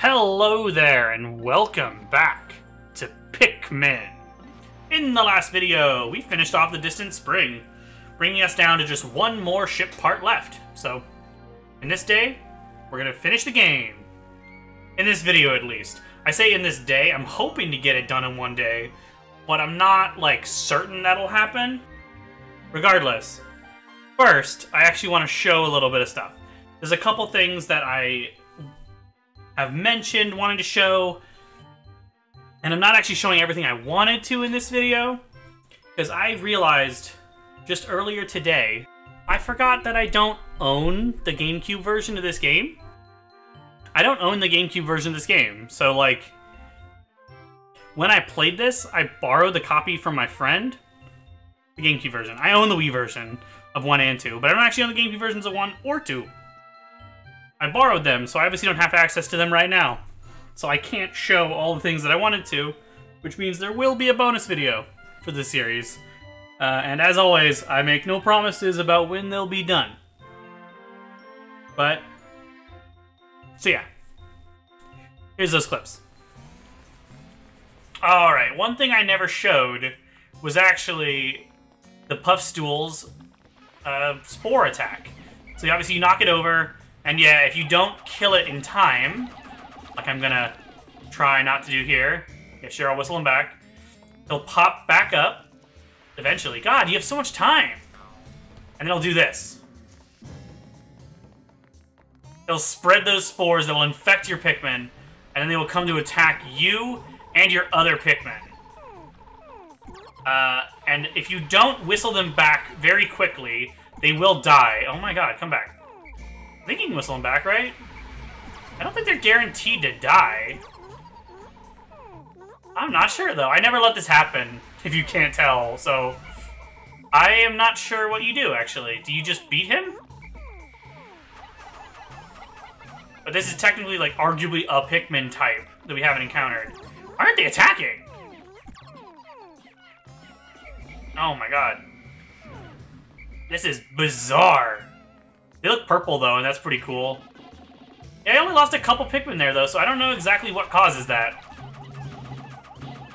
Hello there, and welcome back to Pikmin. In the last video, we finished off the Distant Spring, bringing us down to just one more ship part left. So, in this day, we're going to finish the game. In this video, at least. I say in this day, I'm hoping to get it done in one day, but I'm not, certain that'll happen. Regardless, first, I actually want to show a little bit of stuff. There's a couple things that I have mentioned wanting to show, and I'm not actually showing everything I wanted to in this video, because I realized just earlier today, I forgot that I don't own the GameCube version of this game. I don't own the GameCube version of this game, so when I played this, I borrowed the copy from my friend, the GameCube version. I own the Wii version of 1 and 2, but I don't actually own the GameCube versions of 1 or 2. I borrowed them, so I obviously don't have access to them right now. So I can't show all the things that I wanted to, which means there will be a bonus video for this series. And as always, I make no promises about when they'll be done. So yeah. Here's those clips. Alright, one thing I never showed was actually the Puffstool's spore attack. So obviously you knock it over, and yeah, if you don't kill it in time, like I'm gonna try not to do here, yeah, sure, I'll whistle him back, he'll pop back up, eventually. God, you have so much time! And then he'll do this. He'll spread those spores that will infect your Pikmin, and then they will come to attack you and your other Pikmin. And if you don't whistle them back very quickly, they will die. Oh my god, come back. I think you can whistle them back, right? I don't think they're guaranteed to die. I'm not sure, though. I never let this happen, if you can't tell, so I am not sure what you do, actually. Do you just beat him? But this is technically, arguably a Pikmin type that we haven't encountered. Why aren't they attacking? Oh my god. This is bizarre. They look purple, though, and that's pretty cool. Yeah, I only lost a couple Pikmin there, though, so I don't know exactly what causes that.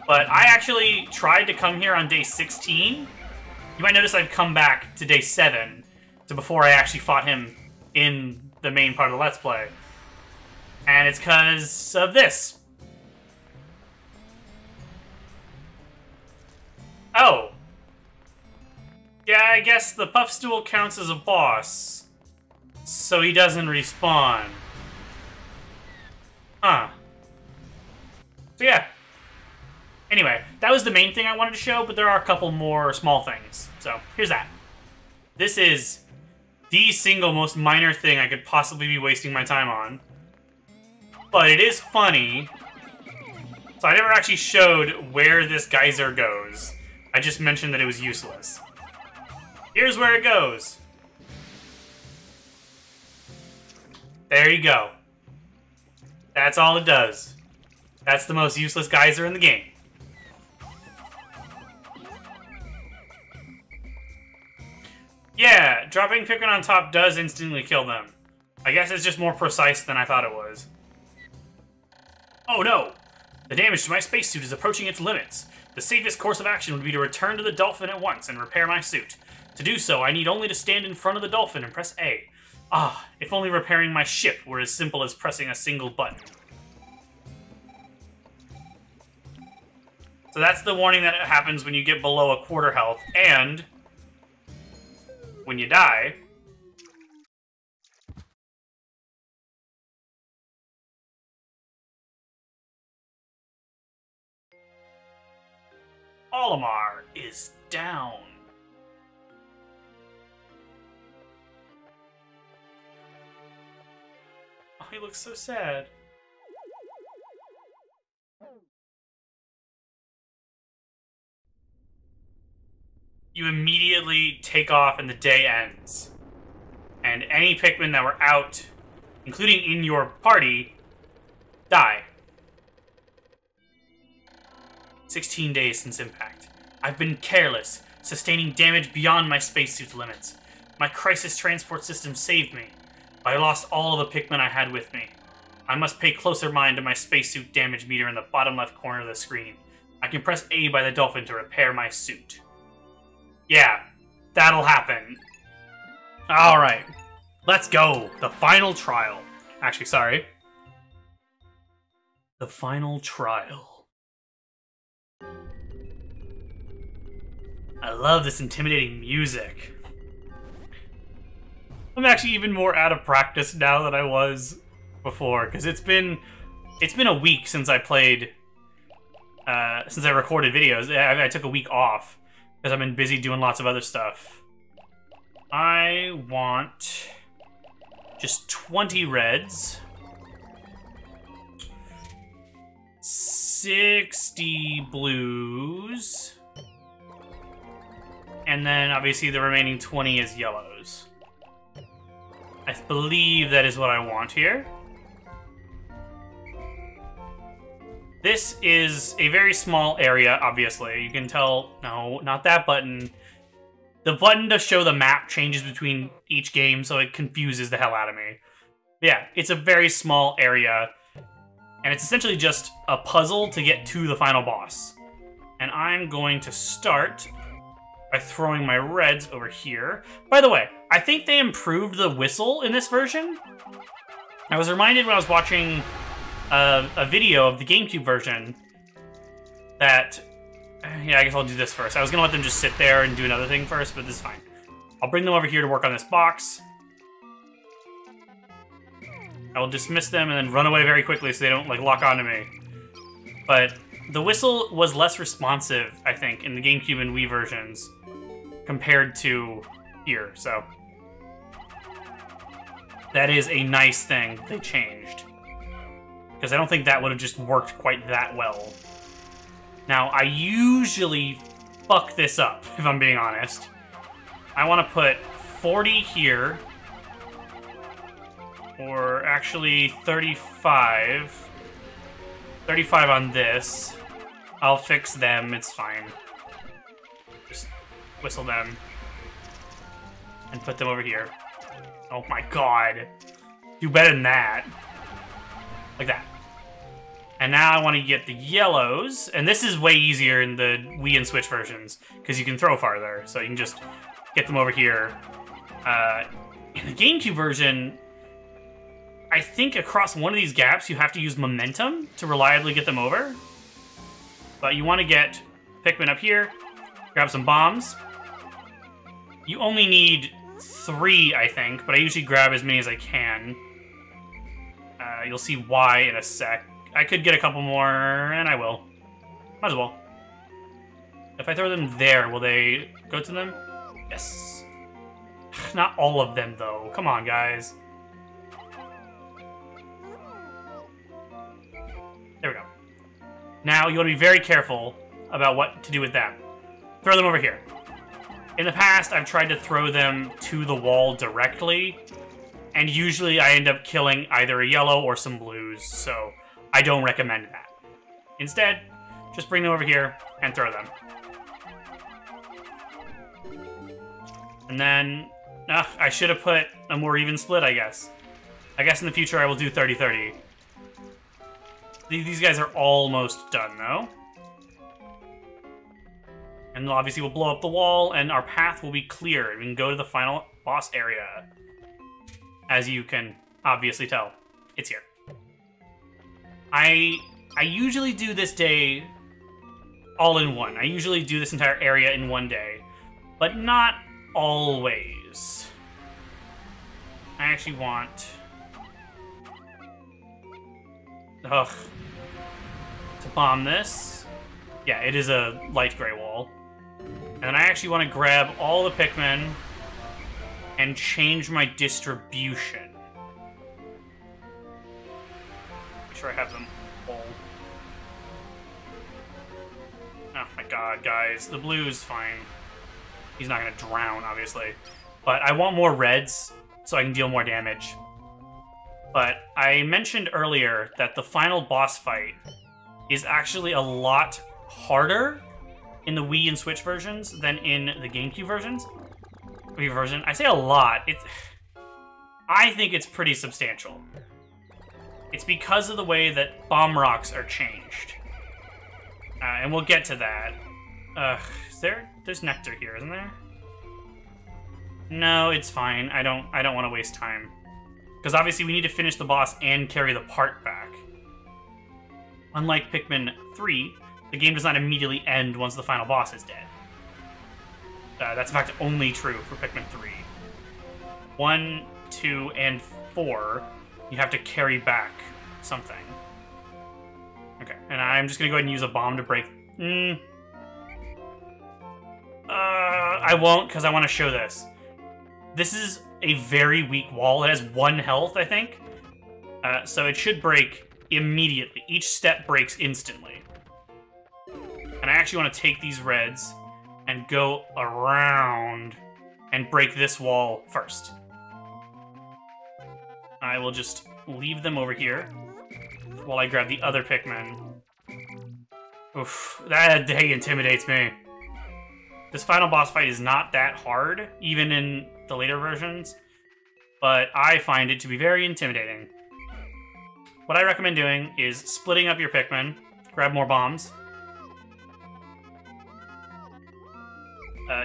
But I actually tried to come here on day 16. You might notice I've come back to day 7, to before I actually fought him in the main part of the Let's Play. And it's because of this. Oh. Yeah, I guess the Puffstool counts as a boss. So he doesn't respawn. Huh. So yeah. Anyway, that was the main thing I wanted to show, but there are a couple more small things. So, here's that. This is the single most minor thing I could possibly be wasting my time on. But it is funny. So I never actually showed where this geyser goes. I just mentioned that it was useless. Here's where it goes. There you go. That's all it does. That's the most useless geyser in the game. Yeah, dropping Pikmin on top does instantly kill them. I guess it's just more precise than I thought it was. Oh no! The damage to my spacesuit is approaching its limits. The safest course of action would be to return to the dolphin at once and repair my suit. To do so, I need only to stand in front of the dolphin and press A. Ah, if only repairing my ship were as simple as pressing a single button. So that's the warning that happens when you get below a quarter health, and when you die, Olimar is down. Oh, he looks so sad. You immediately take off and the day ends. And any Pikmin that were out, including in your party, die. 16 days since impact. I've been careless, sustaining damage beyond my spacesuit's limits. My crisis transport system saved me, but I lost all of the Pikmin I had with me. I must pay closer mind to my spacesuit damage meter in the bottom left corner of the screen. I can press A by the dolphin to repair my suit. Yeah, that'll happen. Alright, let's go. The final trial. Actually, sorry. The final trial. I love this intimidating music. I'm actually even more out of practice now than I was before, because it's been a week since I played, since I recorded videos. I took a week off because I've been busy doing lots of other stuff. I want just 20 reds, 60 blues, and then obviously the remaining 20 is yellows. I believe that is what I want here. This is a very small area, obviously. You can tell... No, not that button. The button to show the map changes between each game, so it confuses the hell out of me. Yeah, it's a very small area, and it's essentially just a puzzle to get to the final boss. And I'm going to start by throwing my reds over here. By the way, I think they improved the whistle in this version. I was reminded when I was watching a video of the GameCube version that... Yeah, I guess I'll do this first. I was going to let them just sit there and do another thing first, but this is fine. I'll bring them over here to work on this box. I will dismiss them and then run away very quickly so they don't, like, lock onto me. But the whistle was less responsive, I think, in the GameCube and Wii versions compared to here, so... That is a nice thing they changed. Because I don't think that would have just worked quite that well. Now, I usually fuck this up, if I'm being honest. I want to put 40 here. Or actually 35. 35 on this. I'll fix them, it's fine. Just whistle them. And put them over here. Oh my god. Do better than that. Like that. And now I want to get the yellows. And this is way easier in the Wii and Switch versions, because you can throw farther. So you can just get them over here. In the GameCube version, I think across one of these gaps you have to use momentum to reliably get them over. But you want to get Pikmin up here, grab some bombs. You only need 3, I think, but I usually grab as many as I can. You'll see why in a sec. I could get a couple more, and I will. Might as well. If I throw them there, will they go to them? Yes. Not all of them, though. Come on, guys. There we go. Now, you want to be very careful about what to do with them. Throw them over here. In the past, I've tried to throw them to the wall directly, and usually I end up killing either a yellow or some blues, so I don't recommend that. Instead, just bring them over here and throw them. And then, I should have put a more even split, I guess. I guess in the future I will do 30-30. These guys are almost done, though. And obviously we'll blow up the wall, and our path will be clear. We can go to the final boss area. As you can obviously tell, it's here. I usually do this day all in one. I usually do this entire area in one day. But not always. I actually want... Ugh. To bomb this. Yeah, it is a light gray wall. And then I actually want to grab all the Pikmin and change my distribution. Make sure I have them all. Oh my god, guys. The blue's fine. He's not going to drown, obviously. But I want more reds so I can deal more damage. But I mentioned earlier that the final boss fight is actually a lot harder in the Wii and Switch versions than in the GameCube versions. Wii version. I say a lot. I think it's pretty substantial. It's because of the way that bomb rocks are changed. And we'll get to that. There's nectar here, isn't there? No, it's fine. I don't want to waste time. Because obviously we need to finish the boss and carry the part back. Unlike Pikmin 3, the game does not immediately end once the final boss is dead. That's in fact only true for Pikmin 3. 1, 2, and 4, you have to carry back something. Okay, and I'm just gonna go ahead and use a bomb to break... I won't, because I want to show this. This is a very weak wall. It has 1 health, I think. So it should break immediately. Each step breaks instantly. And I actually want to take these reds and go around and break this wall first. I will just leave them over here while I grab the other Pikmin. Oof, that day intimidates me. This final boss fight is not that hard, even in the later versions, but I find it to be very intimidating. What I recommend doing is splitting up your Pikmin, grab more bombs.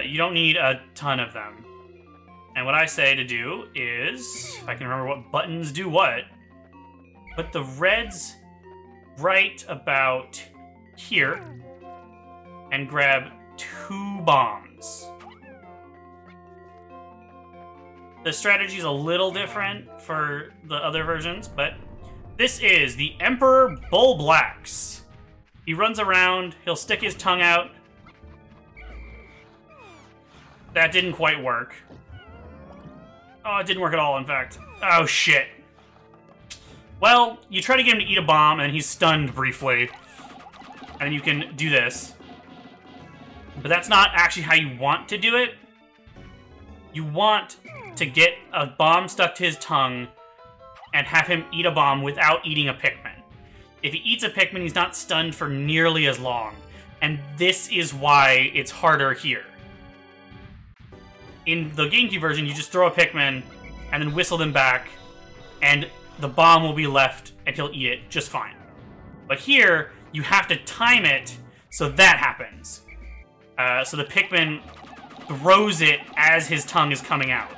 You don't need a ton of them. And what I say to do is, if I can remember what buttons do what, put the reds right about here and grab 2 bombs. The strategy is a little different for the other versions, but this is the Emperor Bullblax. He runs around, he'll stick his tongue out. That didn't quite work. Oh, it didn't work at all, in fact. Oh, shit. Well, you try to get him to eat a bomb, and he's stunned briefly. And then you can do this. But that's not actually how you want to do it. You want to get a bomb stuck to his tongue and have him eat a bomb without eating a Pikmin. If he eats a Pikmin, he's not stunned for nearly as long. And this is why it's harder here. In the GameCube version, you just throw a Pikmin and then whistle them back, and the bomb will be left, and he'll eat it just fine. But here, you have to time it so that happens. So the Pikmin throws it as his tongue is coming out.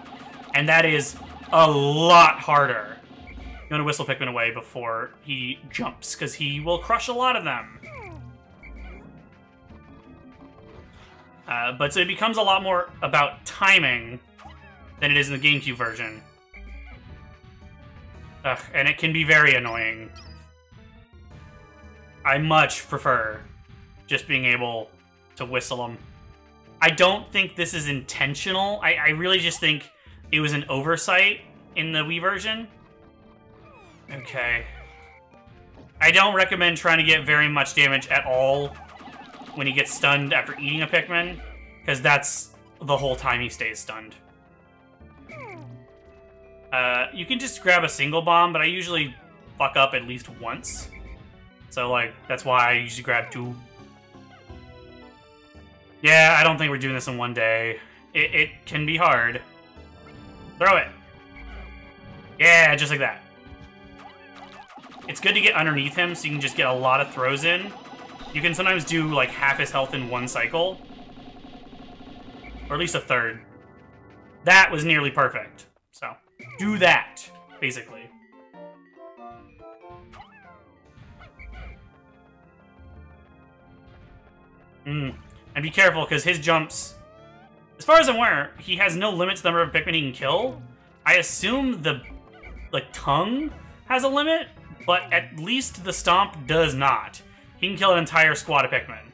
And that is a lot harder. You want to whistle Pikmin away before he jumps, because he will crush a lot of them. But so it becomes a lot more about timing than it is in the GameCube version. Ugh, and it can be very annoying. I much prefer just being able to whistle them. I don't think this is intentional. I really just think it was an oversight in the Wii version. Okay. I don't recommend trying to get very much damage at all when he gets stunned after eating a Pikmin, because that's the whole time he stays stunned. You can just grab a single bomb, but I usually fuck up at least once. So, like, that's why I usually grab 2. Yeah, I don't think we're doing this in one day. It can be hard. Throw it. Yeah, just like that. It's good to get underneath him so you can just get a lot of throws in. You can sometimes do, like, half his health in one cycle. Or at least a third. That was nearly perfect. So, do that, basically. And be careful, because his jumps... As far as I'm aware, he has no limit to the number of Pikmin he can kill. I assume the, like, tongue has a limit, but at least the stomp does not. He can kill an entire squad of Pikmin.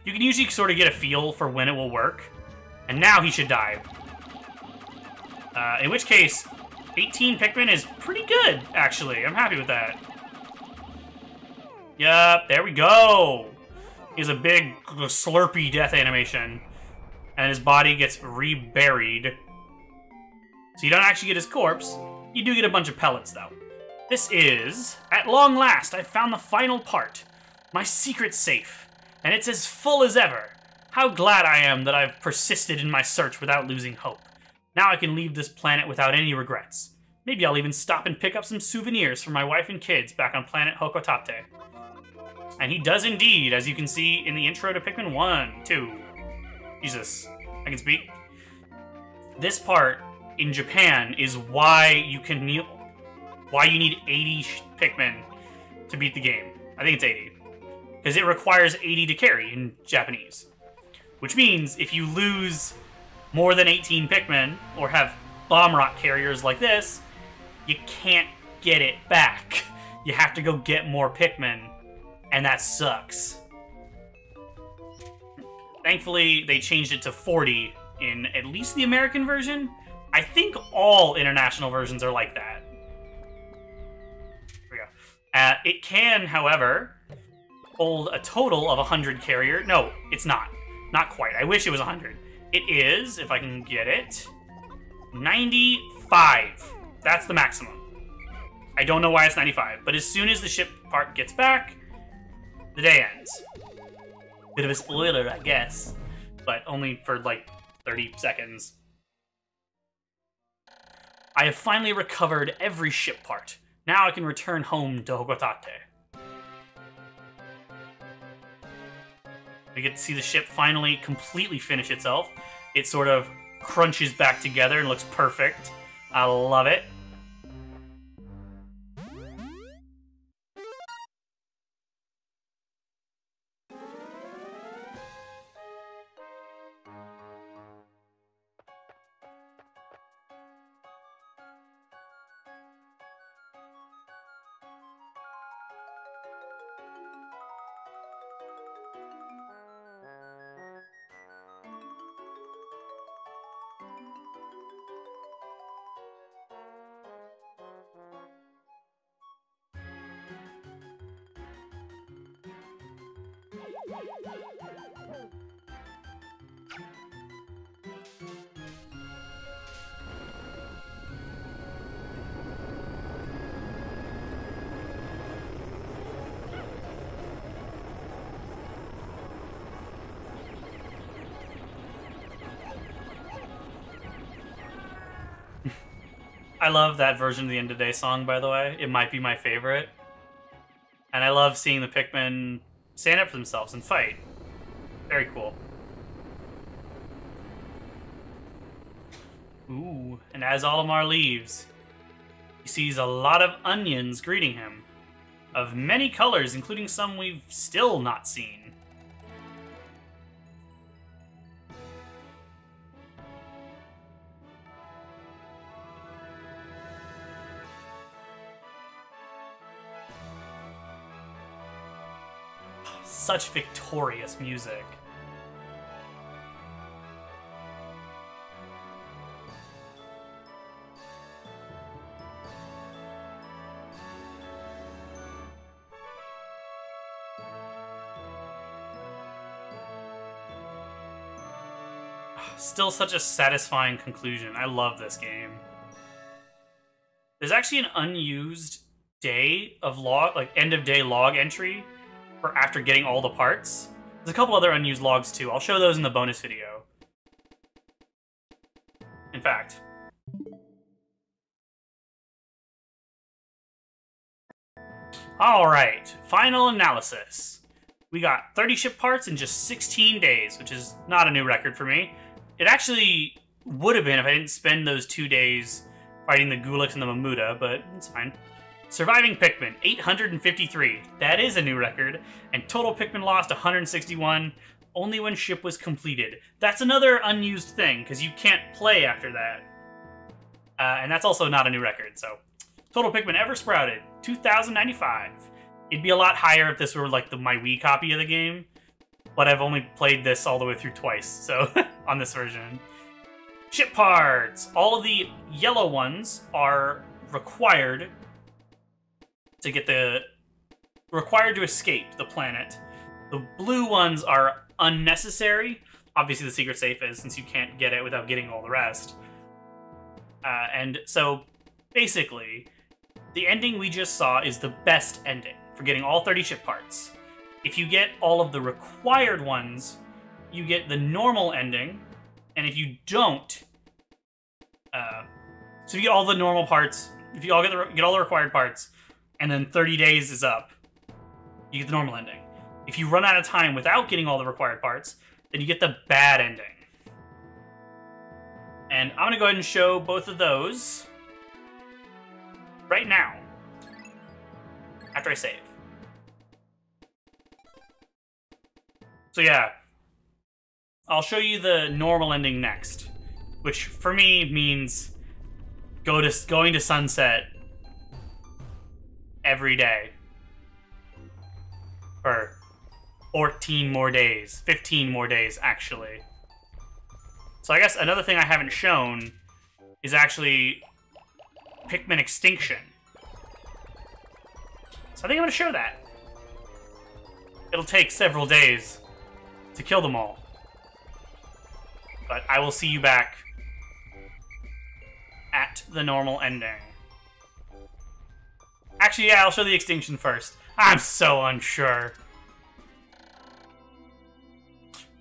You can usually sort of get a feel for when it will work. And now he should die. In which case, 18 Pikmin is pretty good, actually. I'm happy with that. Yup, there we go! He has a big slurpy death animation. And his body gets reburied. So you don't actually get his corpse. You do get a bunch of pellets, though. This is... At long last, I've found the final part. My secret safe. And it's as full as ever. How glad I am that I've persisted in my search without losing hope. Now I can leave this planet without any regrets. Maybe I'll even stop and pick up some souvenirs for my wife and kids back on planet Hokotate. And he does indeed, as you can see in the intro to Pikmin 1, 2. Jesus, I can speak. This part in Japan is why you need 80 Pikmin to beat the game. I think it's 80. Because it requires 80 to carry in Japanese. Which means if you lose more than 18 Pikmin, or have bomb rock carriers like this, you can't get it back. You have to go get more Pikmin, and that sucks. Thankfully, they changed it to 40 in at least the American version. I think all international versions are like that. Here we go. It can, however, hold a total of 100 carrier. No, it's not. Not quite. I wish it was 100. It is, if I can get it, 95. That's the maximum. I don't know why it's 95, but as soon as the ship part gets back, the day ends. Bit of a spoiler, I guess, but only for like 30 seconds. I have finally recovered every ship part. Now I can return home to Hokotate. We get to see the ship finally completely finish itself. It sort of crunches back together and looks perfect. I love it. I love that version of the End of Day song, by the way. It might be my favorite. And I love seeing the Pikmin stand up for themselves and fight. Very cool. Ooh, and as Olimar leaves, he sees a lot of onions greeting him. Of many colors, including some we've still not seen. Such victorious music. Still such a satisfying conclusion. I love this game. There's actually an unused day of log, like end of day log entry for after getting all the parts. There's a couple other unused logs too. I'll show those in the bonus video. In fact, all right, final analysis. We got 30 ship parts in just 16 days, which is not a new record for me. It actually would have been if I didn't spend those 2 days fighting the Gulix and the Mamuda, but it's fine. Surviving Pikmin, 853. That is a new record. And total Pikmin lost, 161, only when ship was completed. That's another unused thing, because you can't play after that. And that's also not a new record, so. Total Pikmin ever sprouted, 2,095. It'd be a lot higher if this were like my Wii copy of the game. But I've only played this all the way through twice, so on this version. Ship parts! All of the yellow ones are required to get required to escape the planet. The blue ones are unnecessary. Obviously the secret safe is, since you can't get it without getting all the rest. And so, basically, the ending we just saw is the best ending for getting all 30 ship parts. If you get all of the required ones, you get the normal ending, and if you don't, So if you get all the normal parts, if you all get all the required parts, and then 30 days is up, you get the normal ending. If you run out of time without getting all the required parts, then you get the bad ending. And I'm going to go ahead and show both of those right now, after I save. So yeah, I'll show you the normal ending next, which for me means going to sunset every day for 14 more days, 15 more days actually. So I guess another thing I haven't shown is actually Pikmin Extinction. So I think I'm going to show that. It'll take several days to kill them all. But I will see you back at the normal ending. Actually, yeah, I'll show the Extinction first. I'm so unsure.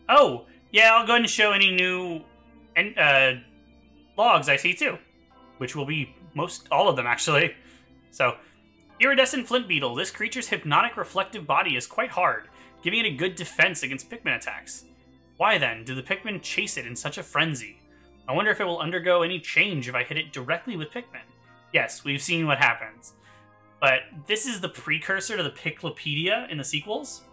Oh, yeah, I'll go ahead and show any new logs I see too, which will be all of them actually. So, iridescent flint beetle. This creature's hypnotic reflective body is quite hard, giving it a good defense against Pikmin attacks. Why then do the Pikmin chase it in such a frenzy? I wonder if it will undergo any change if I hit it directly with Pikmin. Yes, we've seen what happens. But this is the precursor to the Piklopedia in the sequels.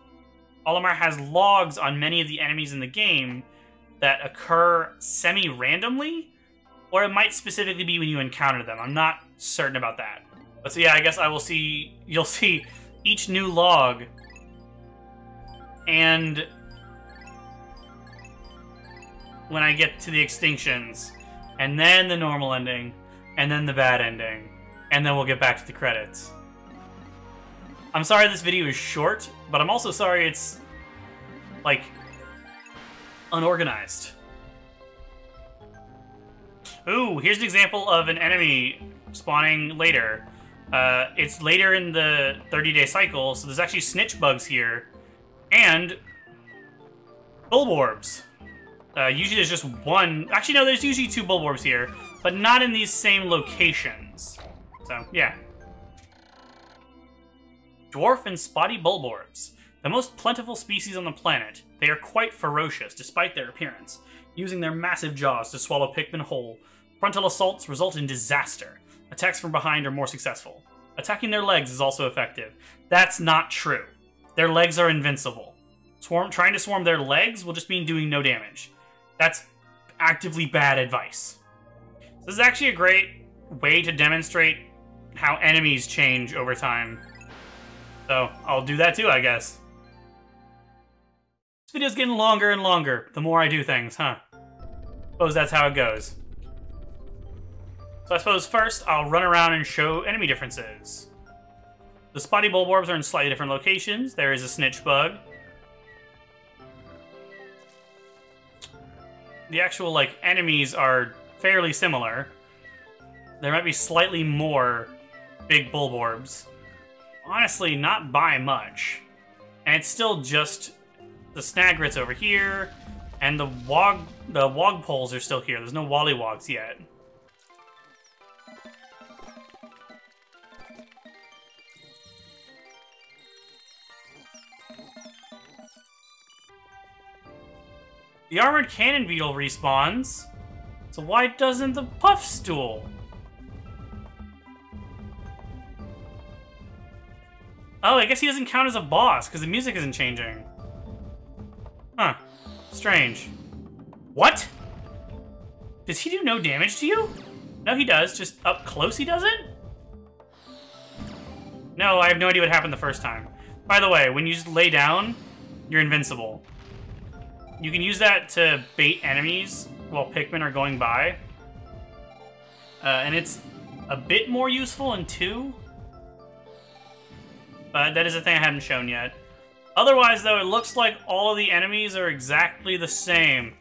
Olimar has logs on many of the enemies in the game that occur semi-randomly, or it might specifically be when you encounter them. I'm not certain about that. But so yeah, I guess you'll see each new log and when I get to the extinctions, and then the normal ending, and then the bad ending, and then we'll get back to the credits. I'm sorry this video is short, but I'm also sorry it's, like, unorganized. Ooh, here's an example of an enemy spawning later. It's later in the 30-day cycle, so there's actually snitch bugs here, and bulborbs. Usually there's just one. Actually, no, there's usually 2 bulborbs here, but not in these same locations. So, yeah. Dwarf and spotty bulborbs. The most plentiful species on the planet. They are quite ferocious, despite their appearance, using their massive jaws to swallow Pikmin whole. Frontal assaults result in disaster. Attacks from behind are more successful. Attacking their legs is also effective. That's not true. Their legs are invincible. Trying to swarm their legs will just mean doing no damage. That's actively bad advice. This is actually a great way to demonstrate how enemies change over time. So, I'll do that too, I guess. This video's getting longer and longer the more I do things, huh? Suppose that's how it goes. So I suppose first I'll run around and show enemy differences. The spotty bulborbs are in slightly different locations. There is a snitch bug. The actual, like, enemies are fairly similar. There might be slightly more big bulborbs. Honestly, not by much. And it's still just the snagrits over here, and the wogpoles are still here. There's no wollywogs yet. The armored cannon beetle respawns. So why doesn't the puff stool? Oh, I guess he doesn't count as a boss because the music isn't changing. Huh. Strange. What? Does he do no damage to you? No, he does. Just up close he doesn't? No, I have no idea what happened the first time. By the way, when you just lay down, you're invincible. You can use that to bait enemies while Pikmin are going by. And it's a bit more useful in 2. But that is a thing I haven't shown yet. Otherwise, though, it looks like all of the enemies are exactly the same.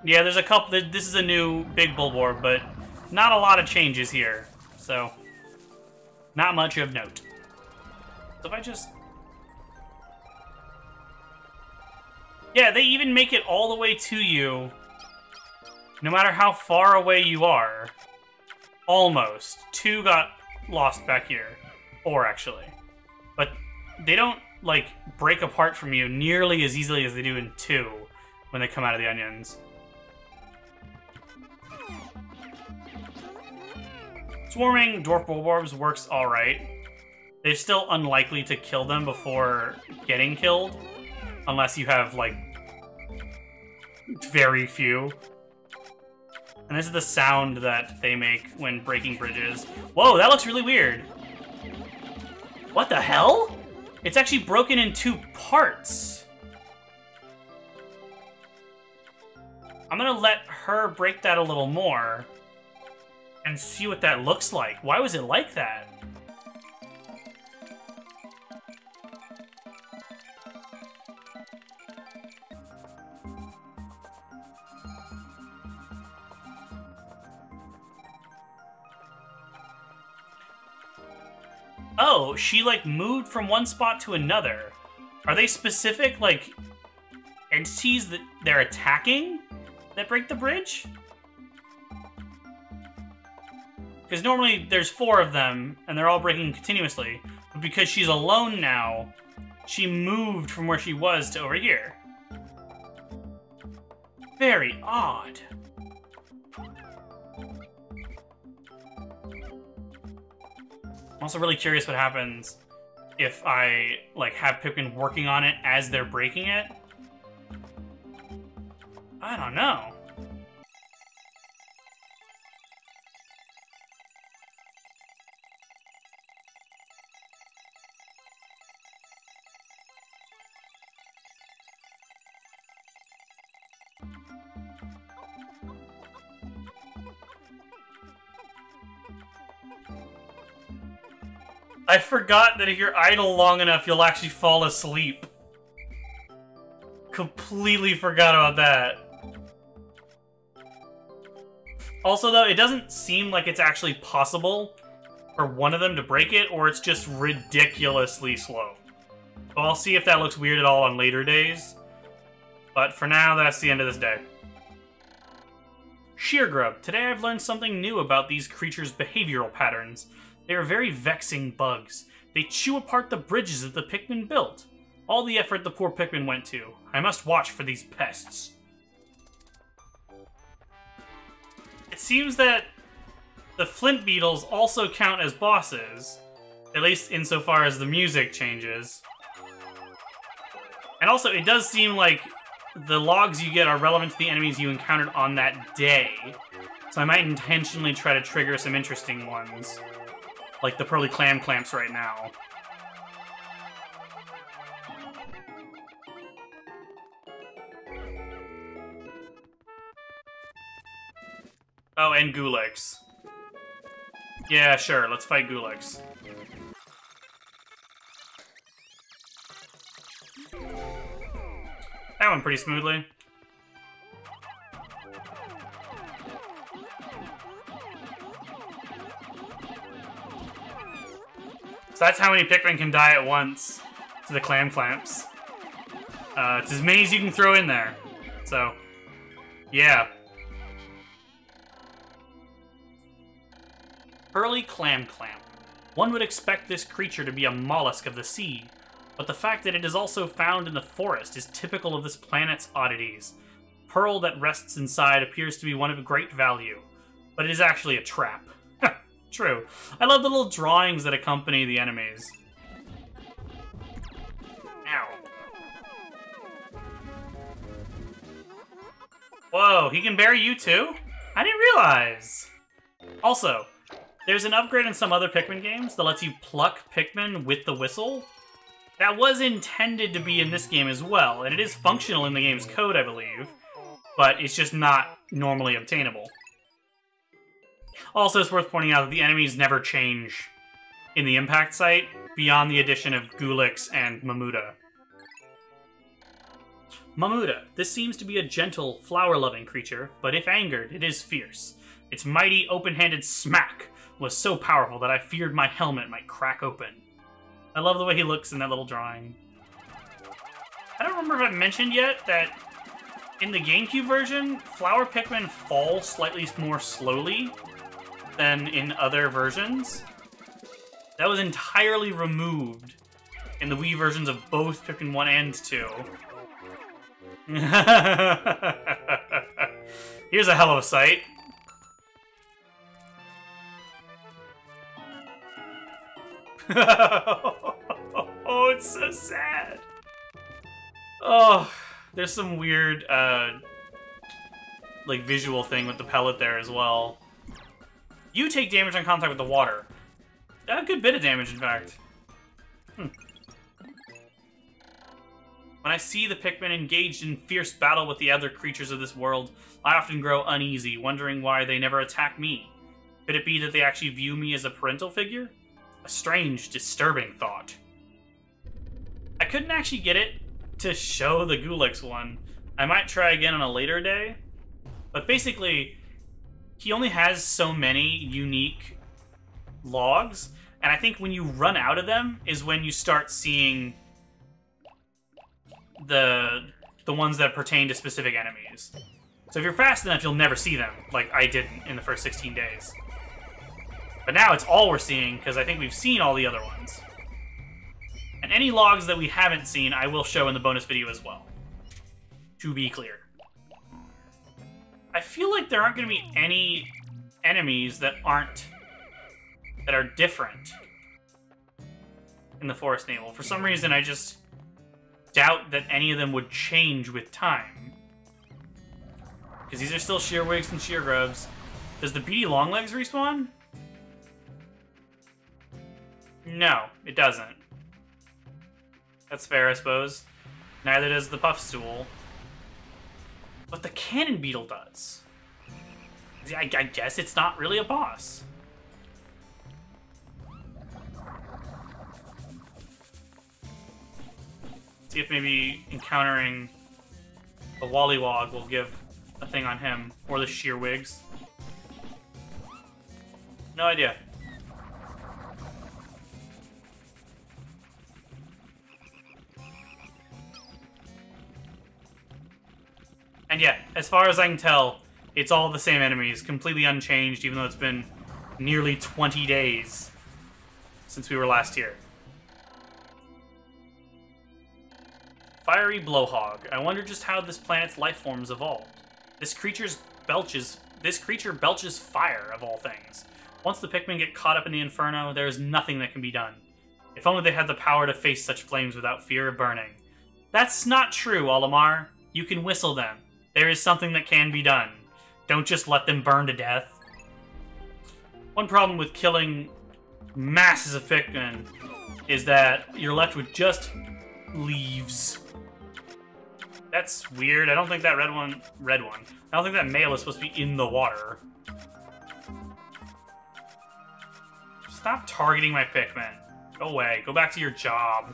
Yeah, there's a couple. This is a new big bulborb, but not a lot of changes here. So, not much of note. So if I just... Yeah, they even make it all the way to you No matter how far away you are, almost. 2 got lost back here. 4, actually. But they don't, like, break apart from you nearly as easily as they do in 2 when they come out of the onions. Swarming dwarf bulbarbs works alright. They're still unlikely to kill them before getting killed, unless you have, like, very few. And this is the sound that they make when breaking bridges. Whoa, that looks really weird. What the hell? It's actually broken in 2 parts. I'm gonna let her break that a little more and see what that looks like. Why was it like that? Oh, she, like, moved from one spot to another. Are they specific, like, entities that they're attacking that break the bridge? Because normally there's 4 of them, and they're all breaking continuously. But because she's alone now, she moved from where she was to over here. Very odd. I'm also really curious what happens if I, like, have Pikmin working on it as they're breaking it. I don't know. I forgot that if you're idle long enough, you'll actually fall asleep. Completely forgot about that. Also, though, it doesn't seem like it's actually possible for one of them to break it, or it's just ridiculously slow. So I'll see if that looks weird at all on later days. But for now, that's the end of this day. Sheargrub. Today I've learned something new about these creatures' behavioral patterns. They are very vexing bugs. They chew apart the bridges that the Pikmin built. All the effort the poor Pikmin went to. I must watch for these pests. It seems that the flint beetles also count as bosses, at least insofar as the music changes. And also, it does seem like the logs you get are relevant to the enemies you encountered on that day. So I might intentionally try to trigger some interesting ones. Like the pearly clam clamps right now. Oh, and Gulix. Yeah, sure, let's fight Gulix. That went pretty smoothly. So that's how many Pikmin can die at once to the clam clamps. It's as many as you can throw in there. So, yeah. Pearly clam clamp. One would expect this creature to be a mollusk of the sea, but the fact that it is also found in the forest is typical of this planet's oddities. Pearl that rests inside appears to be one of great value, but it is actually a trap. True. I love the little drawings that accompany the enemies. Ow. Whoa, he can bury you too? I didn't realize. Also, there's an upgrade in some other Pikmin games that lets you pluck Pikmin with the whistle. That was intended to be in this game as well, and it is functional in the game's code, I believe, but it's just not normally obtainable. Also, it's worth pointing out that the enemies never change in the impact site beyond the addition of Gulix and Mamuda. Mamuda. This seems to be a gentle, flower-loving creature, but if angered, it is fierce. Its mighty, open-handed smack was so powerful that I feared my helmet might crack open. I love the way he looks in that little drawing. I don't remember if I mentioned yet that In the GameCube version, flower Pikmin fall slightly more slowly than in other versions. That was entirely removed in the Wii versions of both Pikmin 1 and 2. Here's a hell of a sight. Oh, it's so sad. Oh, there's some weird, like, visual thing with the pellet there as well. You take damage on contact with the water. A good bit of damage, in fact. When I see the Pikmin engaged in fierce battle with the other creatures of this world, I often grow uneasy, wondering why they never attack me. Could it be that they actually view me as a parental figure? A strange, disturbing thought. I couldn't actually get it to show the Gulix one. I might try again on a later day. But basically, he only has so many unique logs, and I think when you run out of them is when you start seeing the ones that pertain to specific enemies. So if you're fast enough, you'll never see them, like I didn't in the first 16 days. But now it's all we're seeing, because I think we've seen all the other ones. And any logs that we haven't seen, I will show in the bonus video as well. To be clear. I feel like there aren't going to be any enemies that are different in the Forest Navel. For some reason, I just doubt that any of them would change with time. Because these are still Shearwigs and Sheargrubs. Does the beady Longlegs respawn? No, it doesn't. That's fair, I suppose. Neither does the Puffstool. But the Cannon Beetle does. I guess it's not really a boss. See if maybe encountering a Wollywog will give a thing on him. Or the Shearwigs. No idea. And yeah, as far as I can tell, it's all the same enemies, completely unchanged, even though it's been nearly 20 days since we were last here. Fiery Blowhog. I wonder just how this planet's life forms evolved. This creature belches fire, of all things. Once the Pikmin get caught up in the inferno, there is nothing that can be done. If only they had the power to face such flames without fear of burning. That's not true, Olimar. You can whistle them. There is something that can be done. Don't just let them burn to death. One problem with killing masses of Pikmin is that you're left with just leaves. That's weird. I don't think that red one. I don't think that male is supposed to be in the water. Stop targeting my Pikmin. Go away. Go back to your job.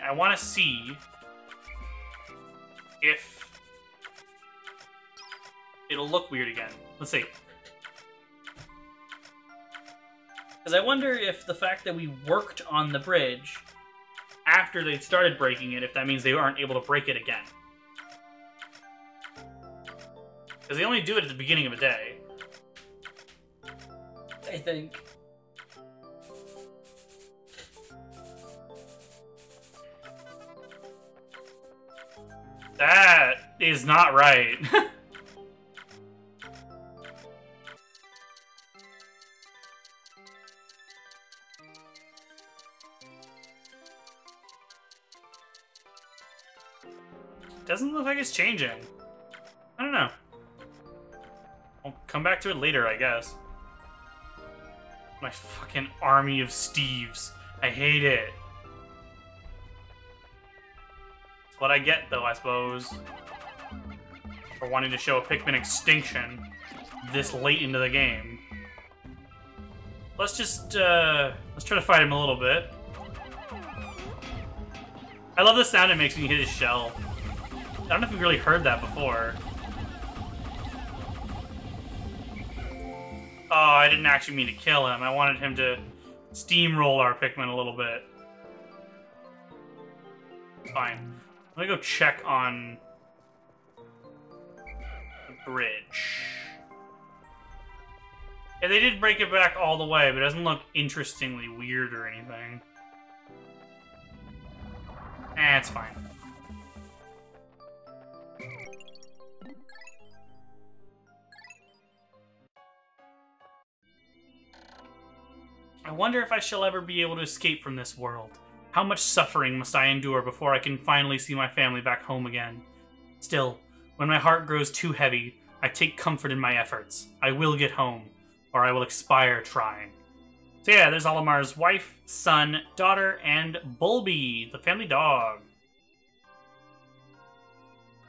I want to see if it'll look weird again. Let's see. Because I wonder if the fact that we worked on the bridge after they started breaking it, if that means they aren't able to break it again. Because they only do it at the beginning of a day. I think. That is not right. Doesn't look like it's changing. I don't know. I'll come back to it later, I guess. My fucking army of Steves. I hate it. It's what I get, though, I suppose. For wanting to show a Pikmin extinction this late into the game. Let's just, let's try to fight him a little bit. I love the sound it makes when you hit his shell. I don't know if we've really heard that before. Oh, I didn't actually mean to kill him. I wanted him to steamroll our Pikmin a little bit. Fine. Let me go check on the bridge. Yeah, they did break it back all the way, but it doesn't look interestingly weird or anything. It's fine. I wonder if I shall ever be able to escape from this world. How much suffering must I endure before I can finally see my family back home again? Still, when my heart grows too heavy, I take comfort in my efforts. I will get home, or I will expire trying. So yeah, there's Olimar's wife, son, daughter, and Bulby, the family dog.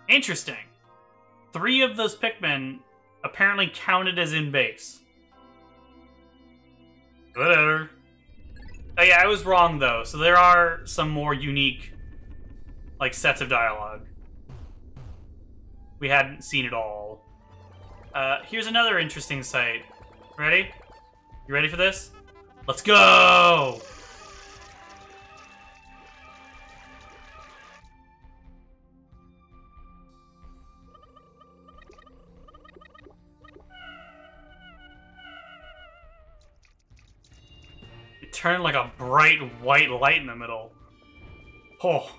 Interesting. 3 of those Pikmin apparently counted as in base. Whatever. Oh yeah, I was wrong though. So there are some more unique, like, sets of dialogue. We hadn't seen it all. Here's another interesting sight. Ready? You ready for this? Let's go! It turned like a bright white light in the middle. Oh.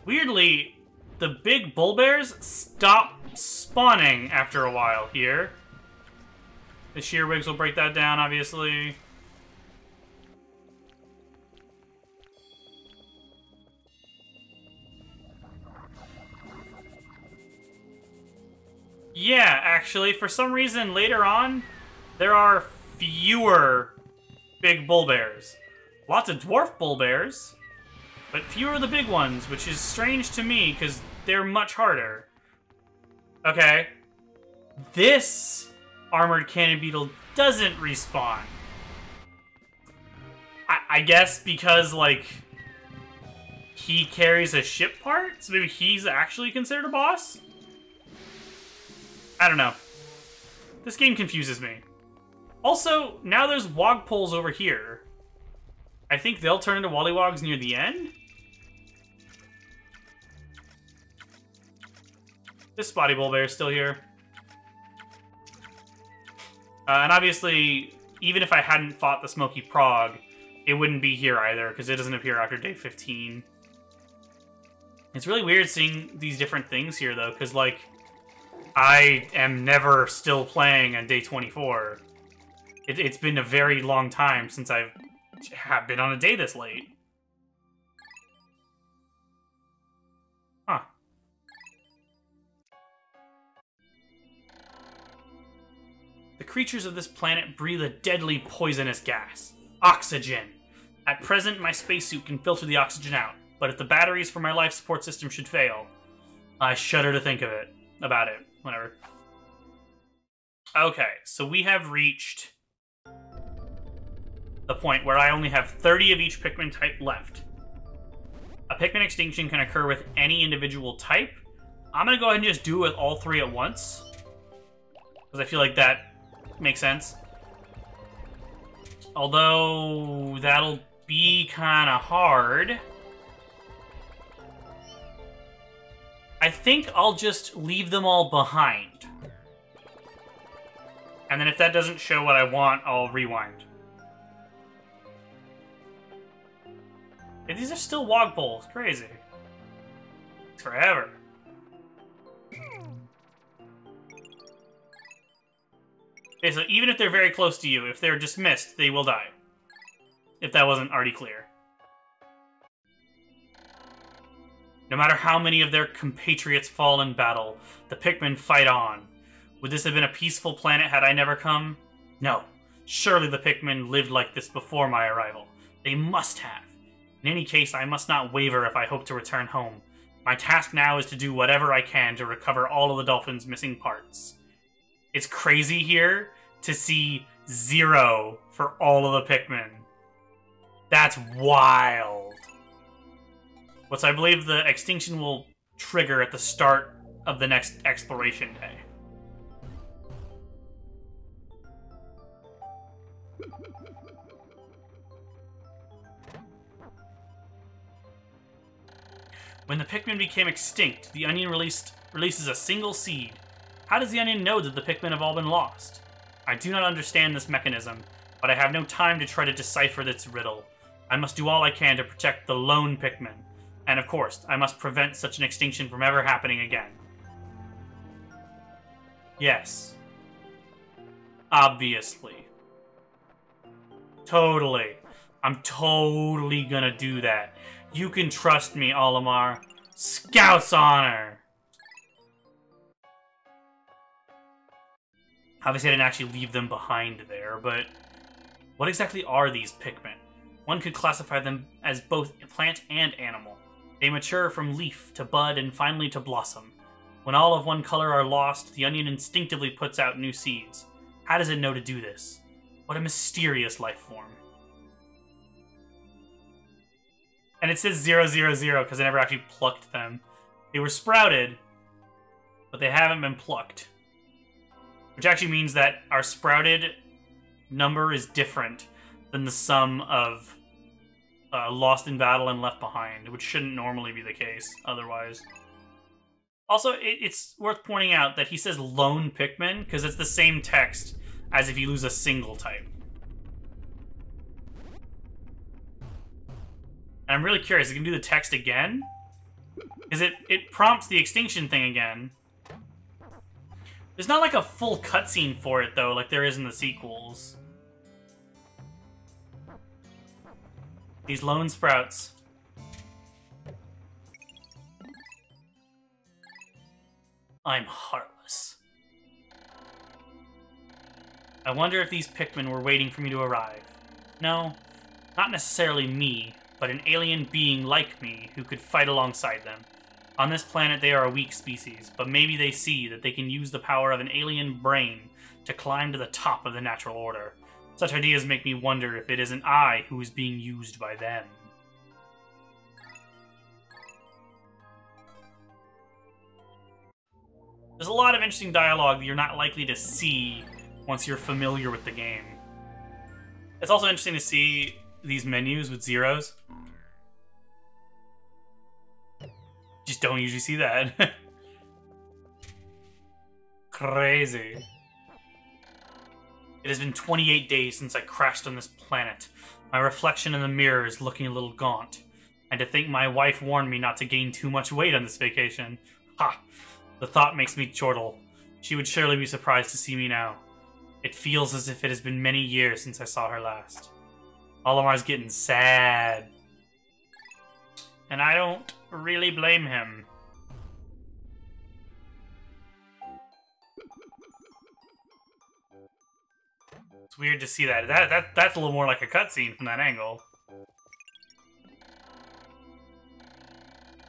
Weirdly, the big bull bears stop spawning after a while here. The shearwigs will break that down, obviously. Yeah, actually, for some reason later on, there are fewer big bull bears. Lots of dwarf bull bears, but fewer of the big ones, which is strange to me because they're much harder. Okay. This armored cannon beetle doesn't respawn. I guess because, like, he carries a ship part? So maybe he's actually considered a boss? I don't know. This game confuses me. Also, now there's Wogpoles over here. I think they'll turn into Wollywogs near the end? This Spotty Bull Bear is still here. And obviously, even if I hadn't fought the Smoky Prog, it wouldn't be here either, because it doesn't appear after day 15. It's really weird seeing these different things here, though, because, like, I am never still playing on day 24. It's been a very long time since I've been on a day this late. Huh. The creatures of this planet breathe a deadly poisonous gas. Oxygen. At present, my spacesuit can filter the oxygen out, but if the batteries for my life support system should fail, I shudder to think of it. About it. Whatever. Okay, so we have reached the point where I only have 30 of each Pikmin type left. A Pikmin extinction can occur with any individual type. I'm going to go ahead and just do it with all 3 at once, because I feel like that makes sense. Although, that'll be kind of hard. I think I'll just leave them all behind. And then if that doesn't show what I want, I'll rewind. Yeah, these are still Wogpoles. Crazy. It's forever. Okay, so even if they're very close to you, if they're dismissed, they will die. If that wasn't already clear. No matter how many of their compatriots fall in battle, the Pikmin fight on. Would this have been a peaceful planet had I never come? No. Surely the Pikmin lived like this before my arrival. They must have. In any case, I must not waver if I hope to return home. My task now is to do whatever I can to recover all of the dolphin's missing parts. It's crazy here to see 0 for all of the Pikmin. That's wild. Which I believe the extinction will trigger at the start of the next exploration day. When the Pikmin became extinct, the onion releases a single seed. How does the onion know that the Pikmin have all been lost? I do not understand this mechanism, but I have no time to try to decipher this riddle. I must do all I can to protect the lone Pikmin. And of course, I must prevent such an extinction from ever happening again. Yes. Obviously. Totally. I'm totally gonna do that. You can trust me, Olimar. Scout's honor! Obviously, I didn't actually leave them behind there, but... what exactly are these Pikmin? One could classify them as both plant and animal. They mature from leaf to bud and finally to blossom. When all of one color are lost, the onion instinctively puts out new seeds. How does it know to do this? What a mysterious life form. And it says 000 because I never actually plucked them. They were sprouted, but they haven't been plucked. Which actually means that our sprouted number is different than the sum of lost in battle and left behind, which shouldn't normally be the case otherwise. Also, it's worth pointing out that he says lone Pikmin because it's the same text as if you lose a single type. And I'm really curious, I can do the text again? Because it prompts the extinction thing again. There's not like a full cutscene for it, though, like there is in the sequels. These lone sprouts. I'm heartless. I wonder if these Pikmin were waiting for me to arrive. No, not necessarily me, but an alien being like me who could fight alongside them. On this planet, they are a weak species, but maybe they see that they can use the power of an alien brain to climb to the top of the natural order. Such ideas make me wonder if it isn't I who is being used by them. There's a lot of interesting dialogue that you're not likely to see once you're familiar with the game. It's also interesting to see these menus with zeros. Just don't usually see that. Crazy. It has been 28 days since I crashed on this planet. My reflection in the mirror is looking a little gaunt. And to think my wife warned me not to gain too much weight on this vacation. Ha! The thought makes me chortle. She would surely be surprised to see me now. It feels as if it has been many years since I saw her last. Olimar's getting sad. And I don't really blame him. It's weird to see that. That's a little more like a cutscene from that angle.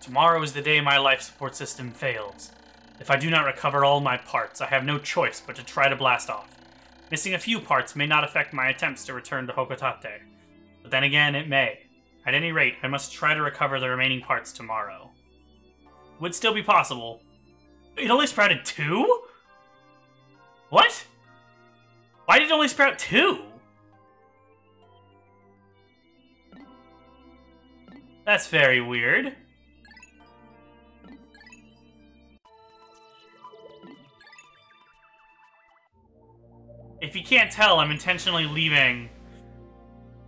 Tomorrow is the day my life support system fails. If I do not recover all my parts, I have no choice but to try to blast off. Missing a few parts may not affect my attempts to return to Hokotate. But then again, it may. At any rate, I must try to recover the remaining parts tomorrow. Would still be possible. It only sprouted 2? What? Why did it only sprout 2? That's very weird. If you can't tell, I'm intentionally leaving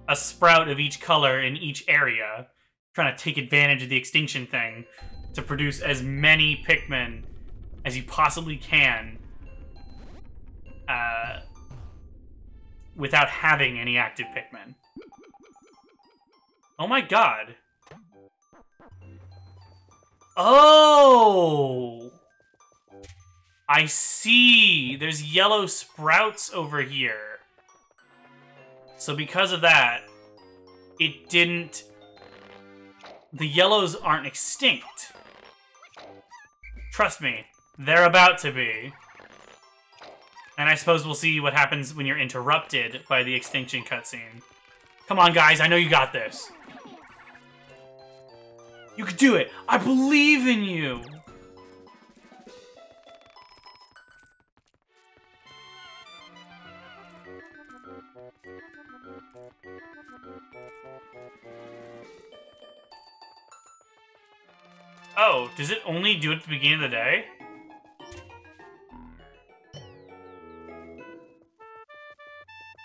a sprout of each color in each area, trying to take advantage of the extinction thing to produce as many Pikmin as you possibly can without having any active Pikmin. Oh my god. Oh! I see! There's yellow sprouts over here. So because of that, it didn't... The yellows aren't extinct. Trust me, they're about to be. And I suppose we'll see what happens when you're interrupted by the extinction cutscene. Come on, guys, I know you got this. You can do it! I believe in you! Oh, does it only do it at the beginning of the day?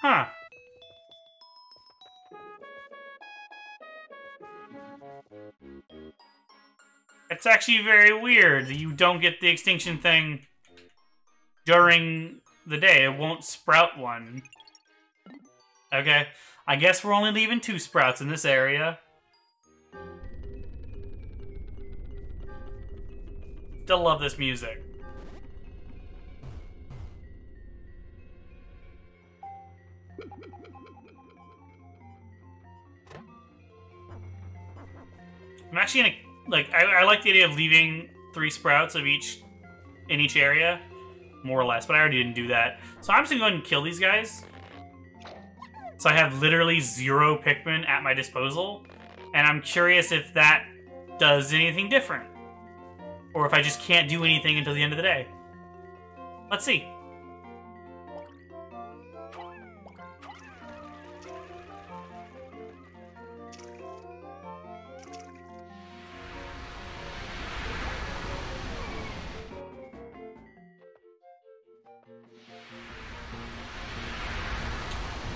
Huh. It's actually very weird that you don't get the extinction thing during the day. It won't sprout one. Okay. I guess we're only leaving 2 sprouts in this area. Still love this music. I'm actually gonna, like, I like the idea of leaving 3 sprouts of each in each area, more or less, but I already didn't do that. So I'm just gonna go ahead and kill these guys. So I have literally 0 Pikmin at my disposal, and I'm curious if that does anything different. Or if I just can't do anything until the end of the day. Let's see.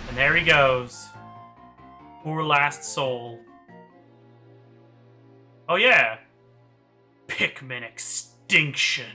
And there he goes. Poor last soul. Oh yeah. Pikmin extinction.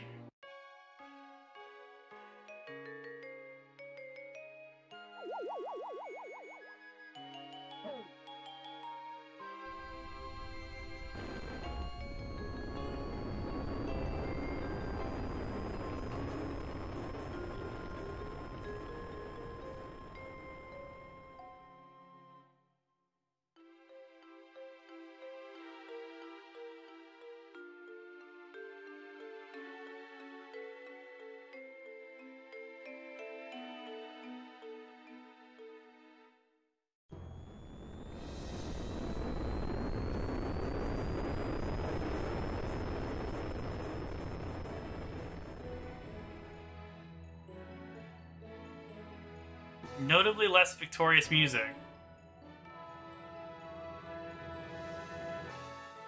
Notably less victorious music.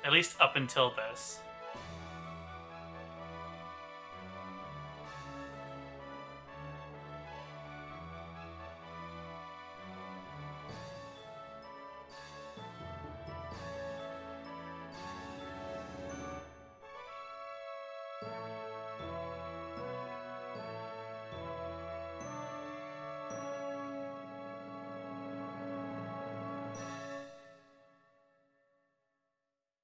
At least up until this.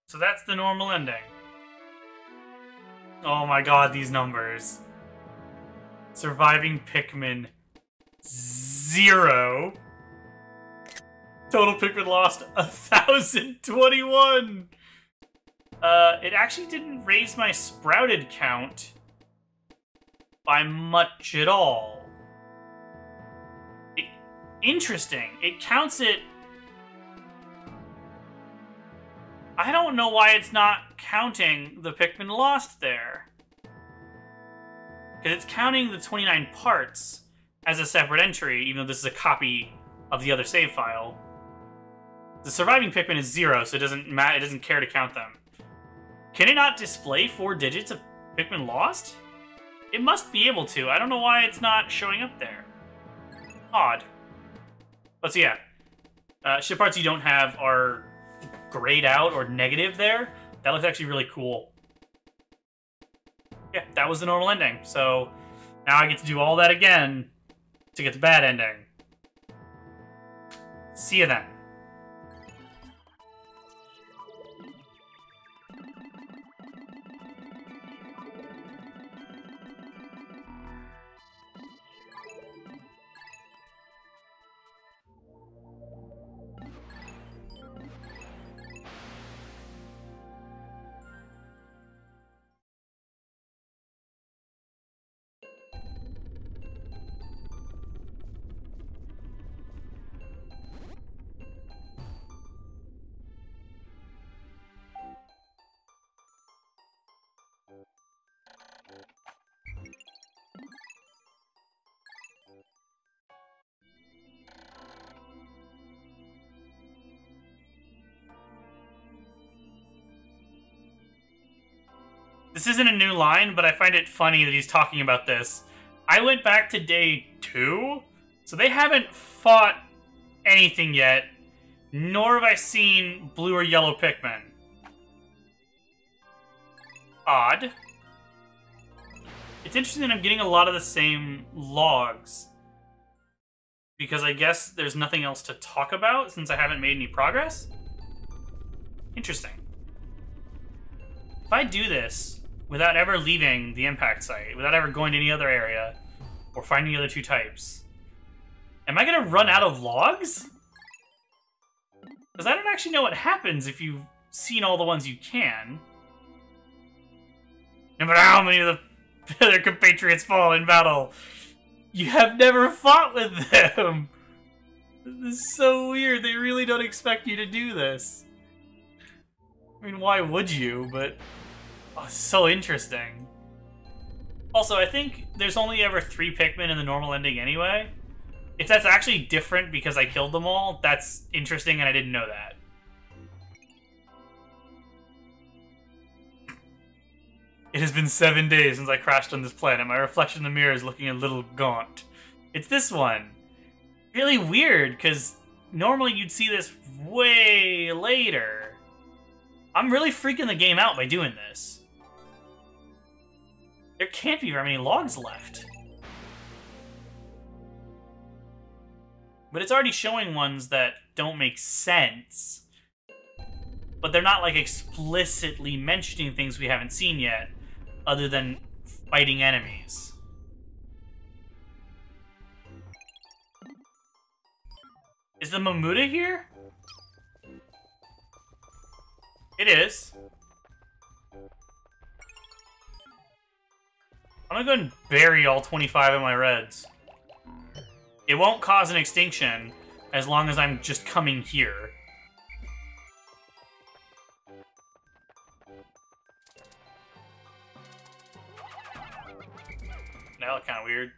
So that's the normal ending. Oh my god, these numbers. Surviving Pikmin 0. Total Pikmin lost 1,021. It actually didn't raise my sprouted count by much at all. Interesting. It counts it. I don't know why it's not counting the Pikmin lost there. Because it's counting the 29 parts as a separate entry, even though this is a copy of the other save file. The surviving Pikmin is 0, so it doesn't care to count them. Can it not display 4 digits of Pikmin lost? It must be able to. I don't know why it's not showing up there. Odd. But so yeah, ship parts you don't have are grayed out or negative there. That looks actually really cool. Yeah, that was the normal ending. So now I get to do all that again to get the bad ending. See you then. This isn't a new line, but I find it funny that he's talking about this. I went back to day 2, so they haven't fought anything yet, nor have I seen blue or yellow Pikmin. Odd. It's interesting that I'm getting a lot of the same logs, because I guess there's nothing else to talk about since I haven't made any progress? Interesting. If I do this without ever leaving the impact site, without ever going to any other area, or finding the other 2 types, am I going to run out of logs? Because I don't actually know what happens if you've seen all the ones you can. No matter how many of their compatriots fall in battle, you have never fought with them! This is so weird, they really don't expect you to do this. I mean, why would you, but... Oh, so interesting. Also, I think there's only ever 3 Pikmin in the normal ending anyway. If that's actually different because I killed them all, that's interesting and I didn't know that. It has been 7 days since I crashed on this planet. My reflection in the mirror is looking a little gaunt. It's this one. Really weird, because normally you'd see this way later. I'm really freaking the game out by doing this. There can't be very many logs left. But it's already showing ones that don't make sense. But they're not, like, explicitly mentioning things we haven't seen yet, other than fighting enemies. Is the Mamuta here? It is. I'm gonna go ahead and bury all 25 of my reds. It won't cause an extinction as long as I'm just coming here. That looked kind of weird.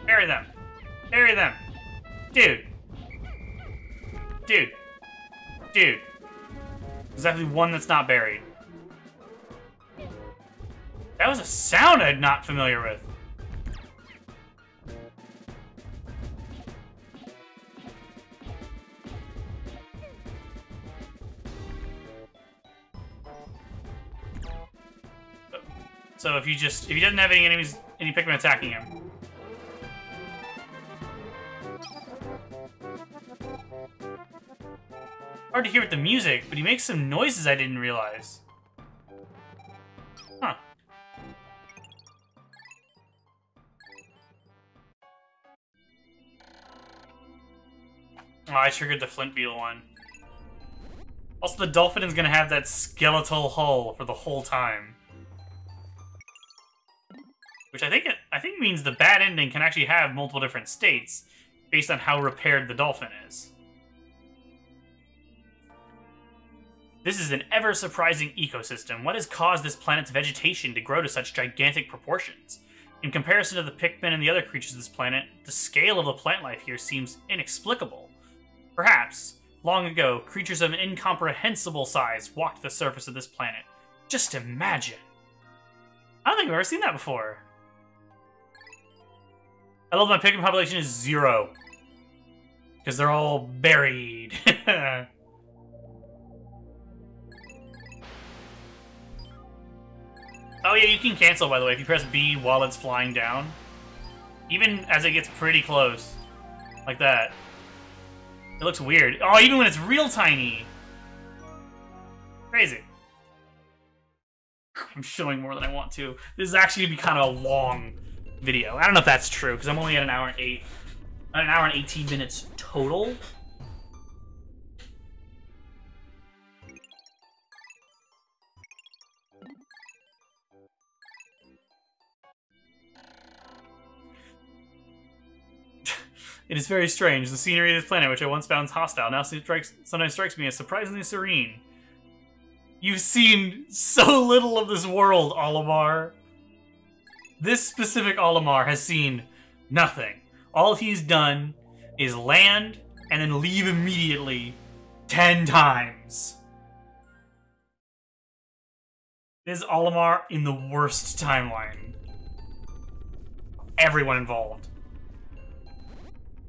Bury them. Bury them. Dude. Dude. Dude. Exactly one that's not buried. That was a sound I'm not familiar with. So if he doesn't have any enemies, any Pikmin attacking him. Hard to hear with the music, but he makes some noises I didn't realize. Huh. Oh, I triggered the Flint Beetle one. Also, the Dolphin is gonna have that skeletal hull for the whole time. Which I think means the bad ending can actually have multiple different states based on how repaired the Dolphin is. This is an ever-surprising ecosystem. What has caused this planet's vegetation to grow to such gigantic proportions? In comparison to the Pikmin and the other creatures of this planet, the scale of the plant life here seems inexplicable. Perhaps, long ago, creatures of an incomprehensible size walked the surface of this planet. Just imagine! I don't think I've ever seen that before. I love my Pikmin population is 0. Because they're all buried. Oh yeah, you can cancel, by the way, if you press B while it's flying down. Even as it gets pretty close. Like that. It looks weird. Oh, even when it's real tiny! Crazy. I'm showing more than I want to. This is actually going to be kind of a long video. I don't know if that's true, because I'm only at an hour and 18 minutes total. It is very strange. The scenery of this planet, which I once found hostile, now sometimes strikes me as surprisingly serene. You've seen so little of this world, Olimar. This specific Olimar has seen nothing. All he's done is land and then leave immediately 10 times. This is Olimar in the worst timeline. Everyone involved.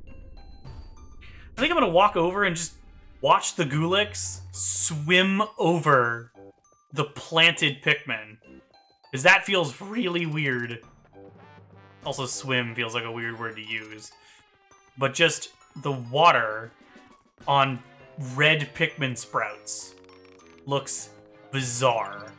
I think I'm gonna walk over and just watch the Gulix swim over the planted Pikmin. Because that feels really weird. Also, swim feels like a weird word to use. But just the water on red Pikmin sprouts looks bizarre.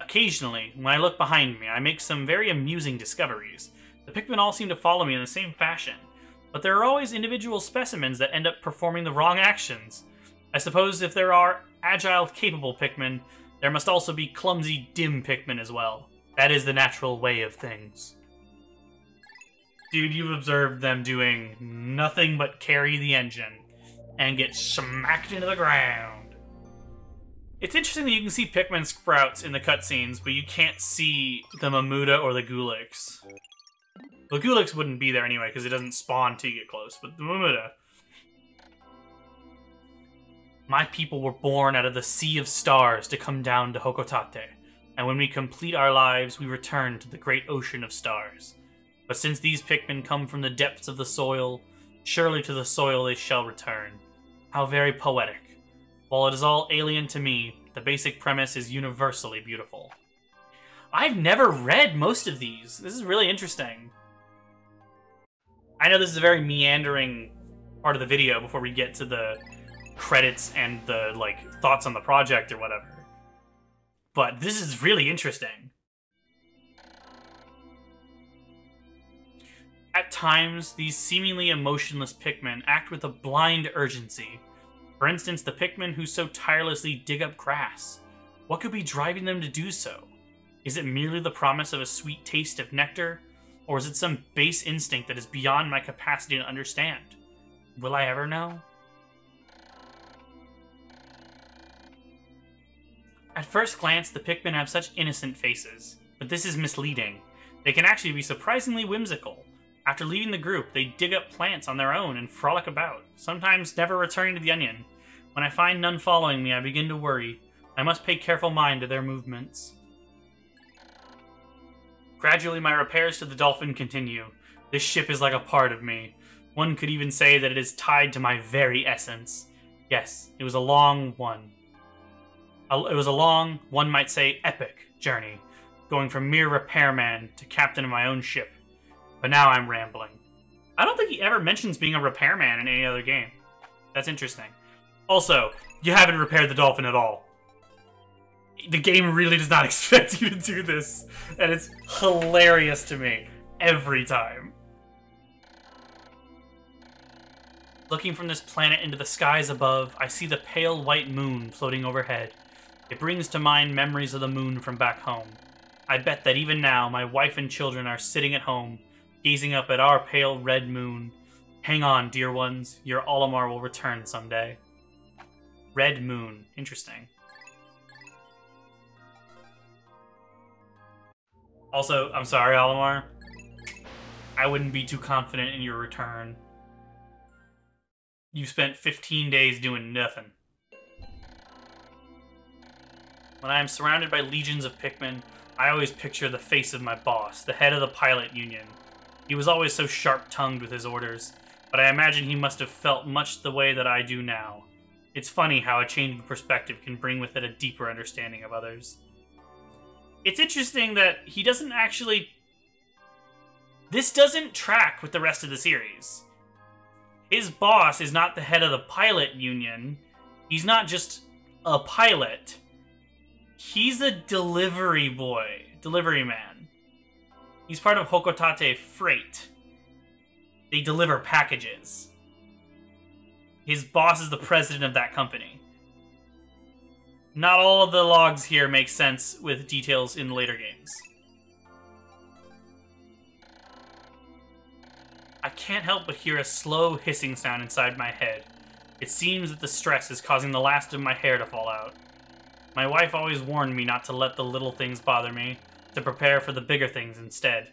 Occasionally, when I look behind me, I make some very amusing discoveries. The Pikmin all seem to follow me in the same fashion, but there are always individual specimens that end up performing the wrong actions. I suppose if there are agile, capable Pikmin, there must also be clumsy, dim Pikmin as well. That is the natural way of things. Dude, you've observed them doing nothing but carry the engine and get smacked into the ground. It's interesting that you can see Pikmin sprouts in the cutscenes, but you can't see the Mamuda or the Gulix. The Gulix wouldn't be there anyway, because it doesn't spawn till you get close, but the Mamuda. My people were born out of the sea of stars to come down to Hokotate, and when we complete our lives, we return to the great ocean of stars. But since these Pikmin come from the depths of the soil, surely to the soil they shall return. How very poetic. While it is all alien to me, the basic premise is universally beautiful. I've never read most of these. This is really interesting. I know this is a very meandering part of the video before we get to the credits and the, like, thoughts on the project or whatever. But this is really interesting. At times, these seemingly emotionless Pikmin act with a blind urgency. For instance, the Pikmin who so tirelessly dig up grass. What could be driving them to do so? Is it merely the promise of a sweet taste of nectar? Or is it some base instinct that is beyond my capacity to understand? Will I ever know? At first glance, the Pikmin have such innocent faces, but this is misleading. They can actually be surprisingly whimsical. After leaving the group, they dig up plants on their own and frolic about, sometimes never returning to the onion. When I find none following me, I begin to worry. I must pay careful mind to their movements. Gradually, my repairs to the dolphin continue. This ship is like a part of me. One could even say that it is tied to my very essence. Yes, it was a long one. It was a long, one might say epic, journey, going from mere repairman to captain of my own ship. But now I'm rambling. I don't think he ever mentions being a repairman in any other game. That's interesting. Also, you haven't repaired the dolphin at all. The game really does not expect you to do this, and it's hilarious to me every time. Looking from this planet into the skies above, I see the pale white moon floating overhead. It brings to mind memories of the moon from back home. I bet that even now, my wife and children are sitting at home, gazing up at our pale red moon. Hang on, dear ones, your Olimar will return someday. Red moon. Interesting. Also, I'm sorry, Olimar. I wouldn't be too confident in your return. You spent 15 days doing nothing. When I am surrounded by legions of Pikmin, I always picture the face of my boss, the head of the pilot union. He was always so sharp-tongued with his orders, but I imagine he must have felt much the way that I do now. It's funny how a change in perspective can bring with it a deeper understanding of others. It's interesting that he doesn't actually... This doesn't track with the rest of the series. His boss is not the head of the pilot union. He's not just a pilot. He's a delivery boy, delivery man. He's part of Hokotate Freight. They deliver packages. His boss is the president of that company. Not all of the logs here make sense with details in later games. I can't help but hear a slow hissing sound inside my head. It seems that the stress is causing the last of my hair to fall out. My wife always warned me not to let the little things bother me, to prepare for the bigger things instead.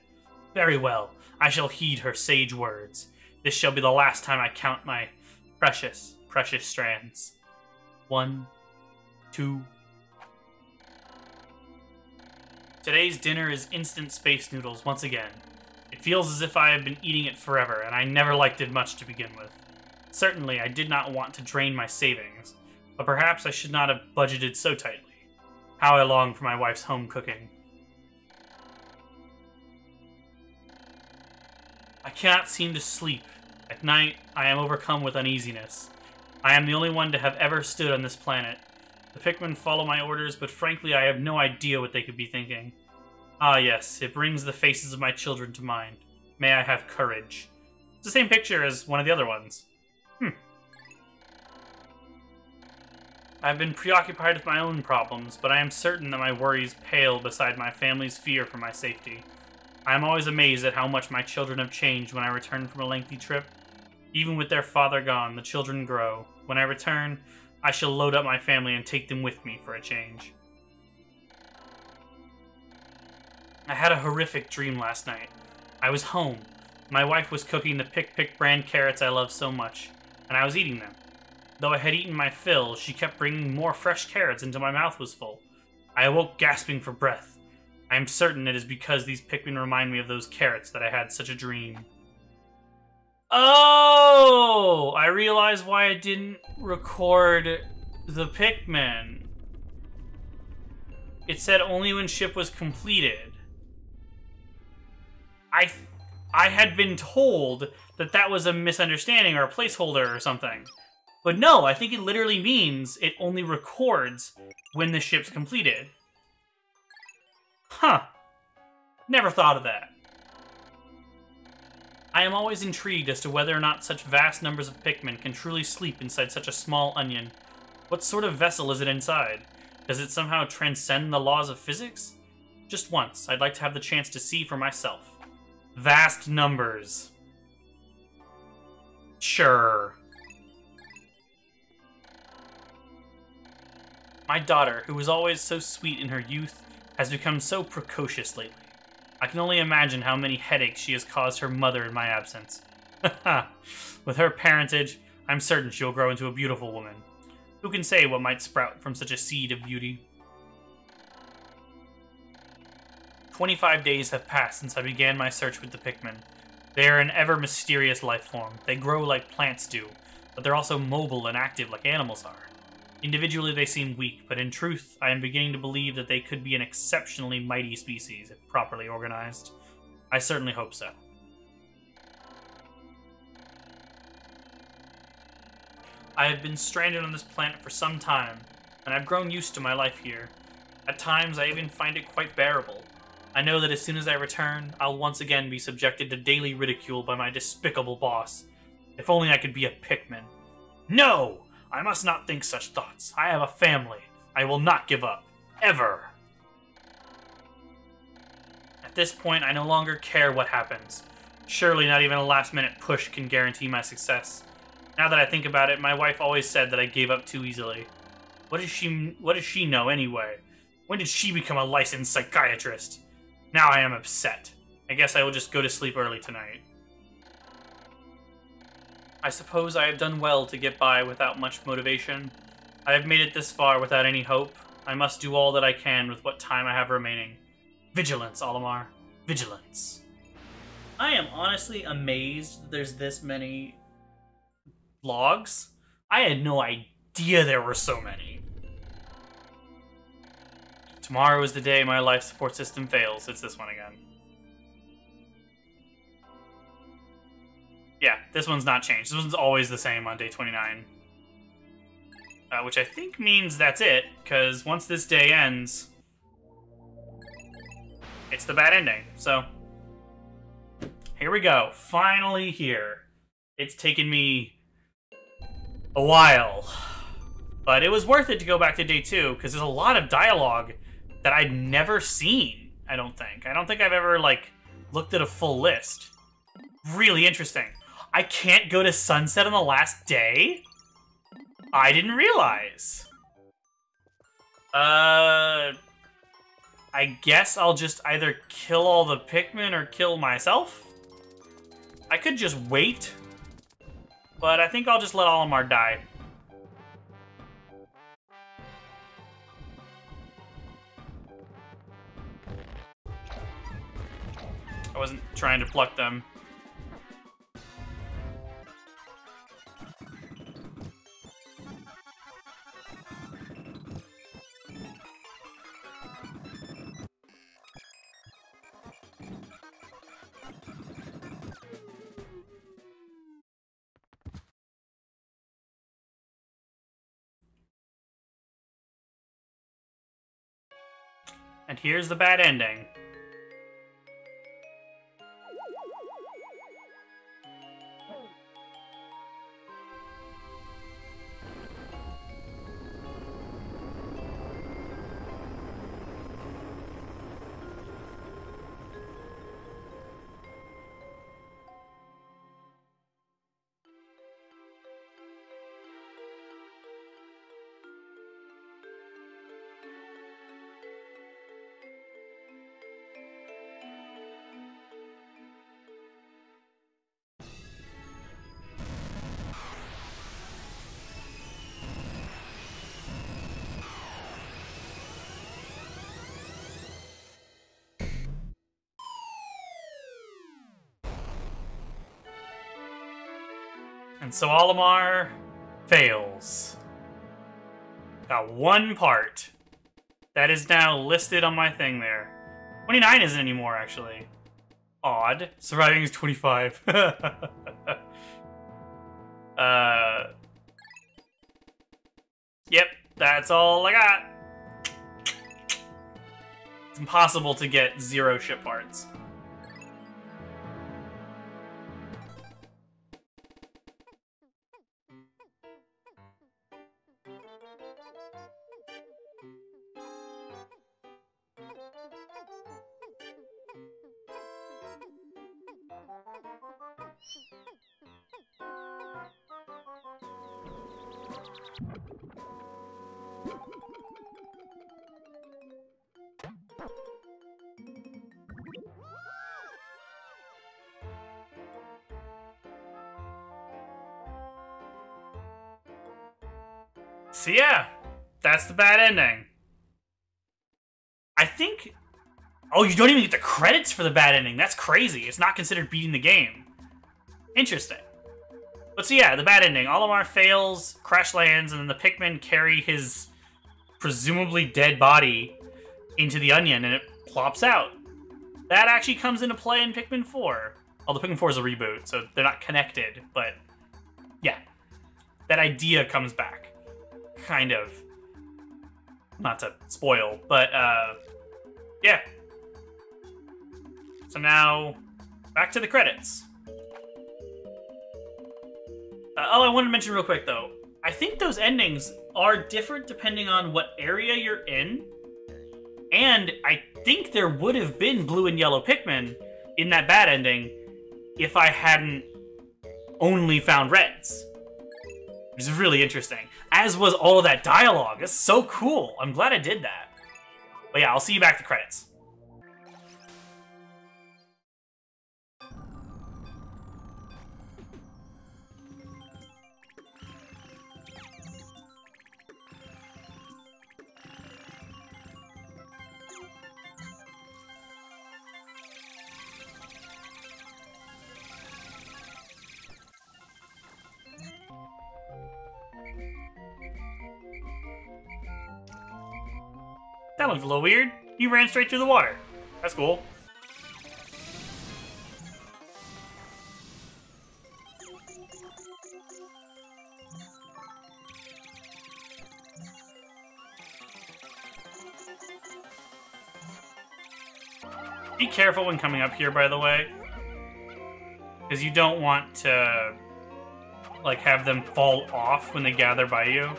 Very well, I shall heed her sage words. This shall be the last time I count my precious, precious strands. 1, 2. Today's dinner is instant space noodles once again. It feels as if I have been eating it forever, and I never liked it much to begin with. Certainly, I did not want to drain my savings, but perhaps I should not have budgeted so tightly. How I long for my wife's home cooking. I cannot seem to sleep. At night, I am overcome with uneasiness. I am the only one to have ever stood on this planet. The Pikmin follow my orders, but frankly, I have no idea what they could be thinking. Ah yes, it brings the faces of my children to mind. May I have courage. It's the same picture as one of the other ones. I've been preoccupied with my own problems, but I am certain that my worries pale beside my family's fear for my safety. I am always amazed at how much my children have changed when I return from a lengthy trip. Even with their father gone, the children grow. When I return, I shall load up my family and take them with me for a change. I had a horrific dream last night. I was home. My wife was cooking the Pick brand carrots I love so much, and I was eating them. Though I had eaten my fill, she kept bringing more fresh carrots until my mouth was full. I awoke gasping for breath. I am certain it is because these Pikmin remind me of those carrots that I had such a dream. Oh! I realized why I didn't record the Pikmin. It said only when ship was completed. I had been told that that was a misunderstanding or a placeholder or something. But no, I think it literally means it only records when the ship's completed. Huh. Never thought of that. I am always intrigued as to whether or not such vast numbers of Pikmin can truly sleep inside such a small onion. What sort of vessel is it inside? Does it somehow transcend the laws of physics? Just once, I'd like to have the chance to see for myself. Vast numbers. Sure. My daughter, who was always so sweet in her youth, has become so precocious lately. I can only imagine how many headaches she has caused her mother in my absence. With her parentage, I'm certain she'll grow into a beautiful woman. Who can say what might sprout from such a seed of beauty? 25 days have passed since I began my search with the Pikmin. They are an ever-mysterious life form. They grow like plants do, but they're also mobile and active like animals are. Individually, they seem weak, but in truth, I am beginning to believe that they could be an exceptionally mighty species if properly organized. I certainly hope so. I have been stranded on this planet for some time, and I've grown used to my life here. At times, I even find it quite bearable. I know that as soon as I return, I'll once again be subjected to daily ridicule by my despicable boss. If only I could be a Pikmin. No! I must not think such thoughts. I have a family. I will not give up. Ever. At this point, I no longer care what happens. Surely not even a last-minute push can guarantee my success. Now that I think about it, my wife always said that I gave up too easily. What does she know anyway? When did she become a licensed psychiatrist? Now I am upset. I guess I will just go to sleep early tonight. I suppose I have done well to get by without much motivation. I have made it this far without any hope. I must do all that I can with what time I have remaining. Vigilance, Olimar. Vigilance. I am honestly amazed that there's this many logs. I had no idea there were so many. Tomorrow is the day my life support system fails. It's this one again. Yeah, this one's not changed. This one's always the same on day 29. Which I think means that's it, because once this day ends, it's the bad ending. So, here we go. Finally here. It's taken me a while. But it was worth it to go back to day 2, because there's a lot of dialogue that I'd never seen, I don't think. I don't think I've ever, like, looked at a full list. Really interesting. I can't go to Sunset on the last day? I didn't realize. I guess I'll just either kill all the Pikmin or kill myself? I could just wait, but I think I'll just let Olimar die. I wasn't trying to pluck them. And here's the bad ending. And so Olimar fails. Got one part. That is now listed on my thing there. 29 isn't anymore, actually. Odd. Surviving is 25. Yep, that's all I got. It's impossible to get 0 ship parts. So yeah, that's the bad ending. I think... Oh, you don't even get the credits for the bad ending. That's crazy. It's not considered beating the game. Interesting. But so yeah, the bad ending. Olimar fails, crash lands, and then the Pikmin carry his presumably dead body into the onion, and it plops out. That actually comes into play in Pikmin 4. Although Pikmin 4 is a reboot, so they're not connected, but yeah. That idea comes back. Kind of. Not to spoil, but yeah. So now, back to the credits. Oh, I wanted to mention real quick, though. I think those endings are different depending on what area you're in. And I think there would have been blue and yellow Pikmin in that bad ending if I hadn't only found reds. Which is really interesting. As was all of that dialogue. It's so cool. I'm glad I did that. But yeah, I'll see you back at the credits. That looks a little weird. You ran straight through the water. That's cool. Be careful when coming up here, by the way. Because you don't want to, like, have them fall off when they gather by you.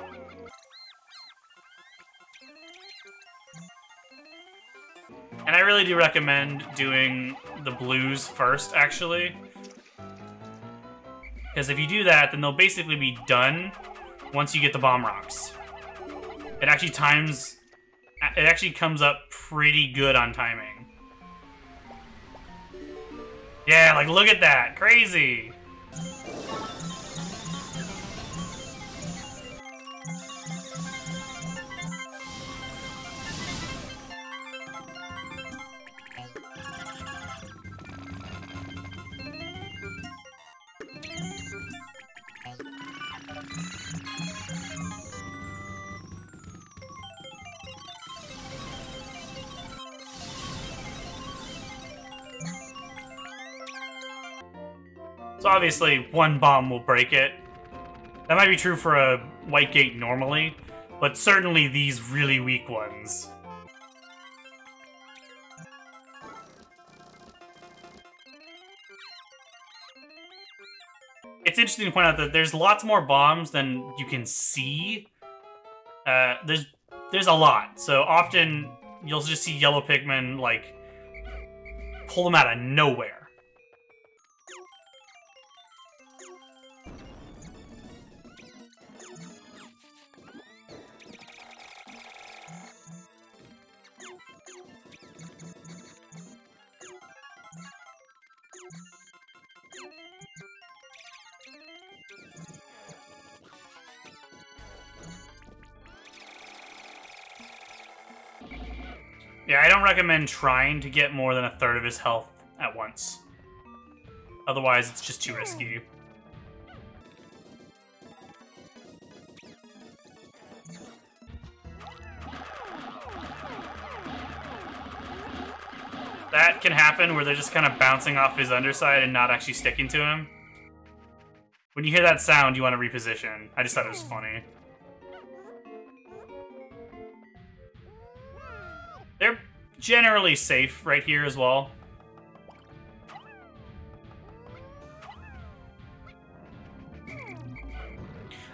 really do recommend doing the blues first, actually. Because if you do that, then they'll basically be done once you get the bomb rocks. It actually comes up pretty good on timing. Yeah, like, look at that. Crazy. So obviously, one bomb will break it. That might be true for a white gate normally, but certainly these really weak ones. It's interesting to point out that there's lots more bombs than you can see. There's a lot, so often you'll just see yellow Pikmin, like, pull them out of nowhere. Yeah, I don't recommend trying to get more than a third of his health at once. Otherwise, it's just too risky. That can happen where they're just kind of bouncing off his underside and not actually sticking to him. When you hear that sound, you want to reposition. I just thought it was funny. They're generally safe right here as well.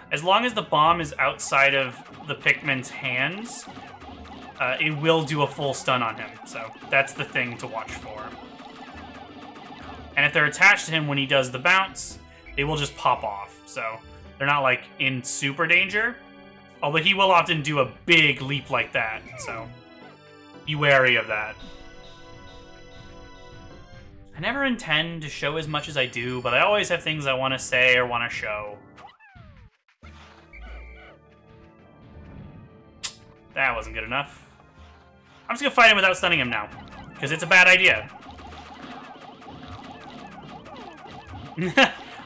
As long as the bomb is outside of the Pikmin's hands, it will do a full stun on him. So that's the thing to watch for. And if they're attached to him when he does the bounce, they will just pop off. So they're not, like, in super danger. Although he will often do a big leap like that, so be wary of that. I never intend to show as much as I do, but I always have things I want to say or want to show. That wasn't good enough. I'm just gonna fight him without stunning him now, because it's a bad idea.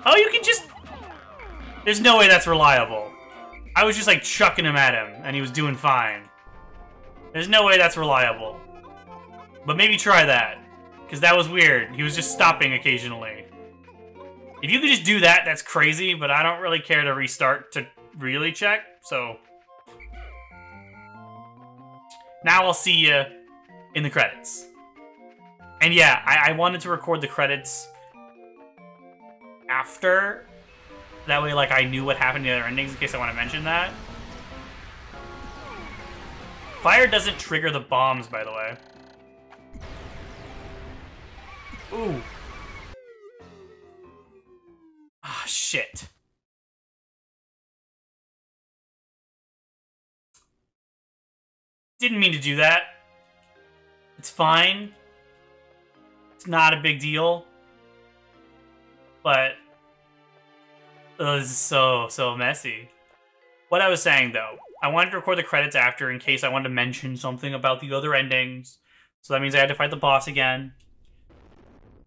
Oh, you can just... There's no way that's reliable. I was just, like, chucking him at him, and he was doing fine. There's no way that's reliable. But maybe try that, because that was weird. He was just stopping occasionally. If you could just do that, that's crazy, but I don't really care to restart to really check, so... Now I'll see you in the credits. And yeah, I wanted to record the credits after. That way, like, I knew what happened to the other endings in case I want to mention that. Fire doesn't trigger the bombs, by the way. Ooh. Ah, shit. Didn't mean to do that. It's fine. It's not a big deal. But... oh, this is so messy. What I was saying, though, I wanted to record the credits after in case I wanted to mention something about the other endings. So that means I had to fight the boss again.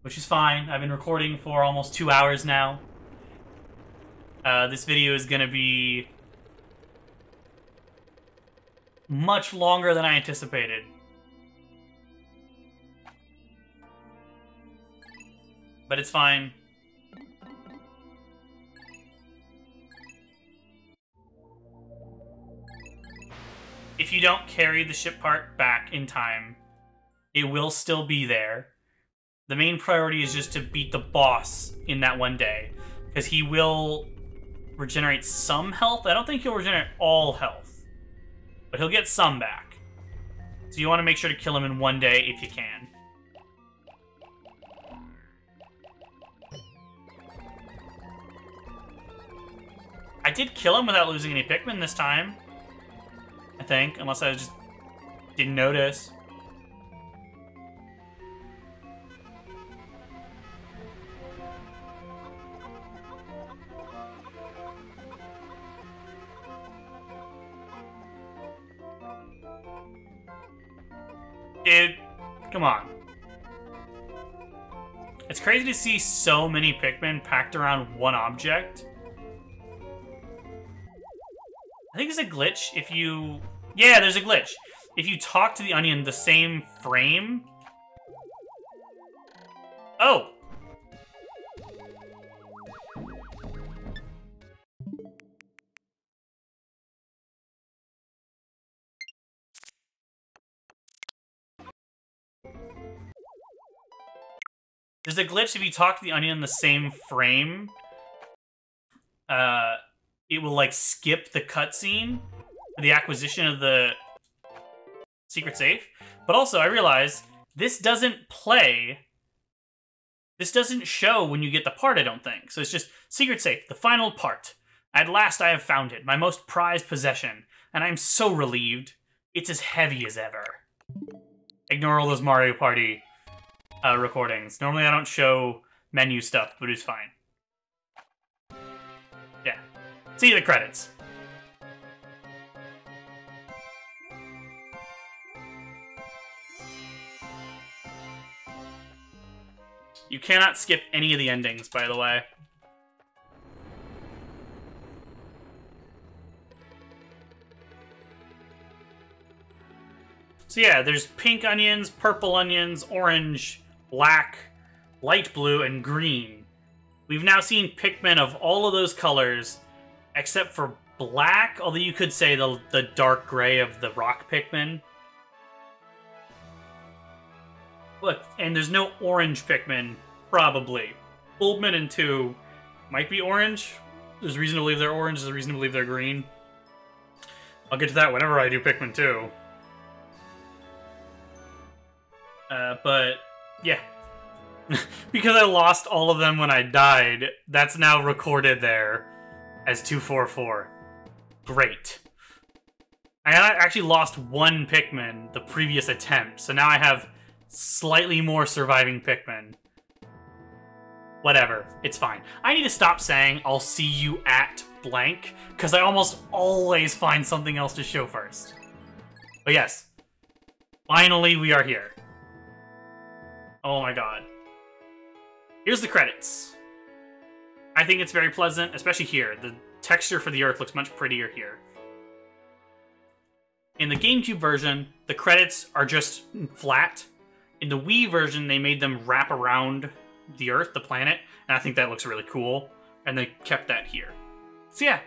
Which is fine. I've been recording for almost 2 hours now. This video is gonna be much longer than I anticipated. But it's fine. If you don't carry the ship part back in time, it will still be there. The main priority is just to beat the boss in that one day, because he will regenerate some health. I don't think he'll regenerate all health, but he'll get some back. So you want to make sure to kill him in one day if you can. I did kill him without losing any Pikmin this time. I think, unless I just didn't notice. Dude, come on. It's crazy to see so many Pikmin packed around one object. I think there's a glitch if you... Yeah, there's a glitch. If you talk to the onion the same frame... Oh! There's a glitch if you talk to the onion in the same frame. It will, like, skip the cutscene for the acquisition of the secret safe. But also, I realize this doesn't play. This doesn't show when you get the part, I don't think. So it's just secret safe, the final part. At last I have found it, my most prized possession. And I'm so relieved. It's as heavy as ever. Ignore all those Mario Party recordings. Normally I don't show menu stuff, but it's fine. Yeah. See the credits. You cannot skip any of the endings, by the way. So yeah, there's pink onions, purple onions, orange, black, light blue, and green. We've now seen Pikmin of all of those colors, except for black, although you could say the dark gray of the rock Pikmin. Look, and there's no orange Pikmin, probably. Bulbmin and 2 might be orange. There's reason to believe they're orange, there's reason to believe they're green. I'll get to that whenever I do Pikmin 2. But, yeah. Because I lost all of them when I died, that's now recorded there as 244. Great. I actually lost one Pikmin the previous attempt, so now I have slightly more surviving Pikmin. Whatever, it's fine. I need to stop saying, I'll see you at blank, because I almost always find something else to show first. But yes, finally we are here. Oh my god. Here's the credits. I think it's very pleasant, especially here. The texture for the earth looks much prettier here. In the GameCube version, the credits are just flat. In the Wii version, they made them wrap around the earth, the planet, and I think that looks really cool. And they kept that here. So yeah,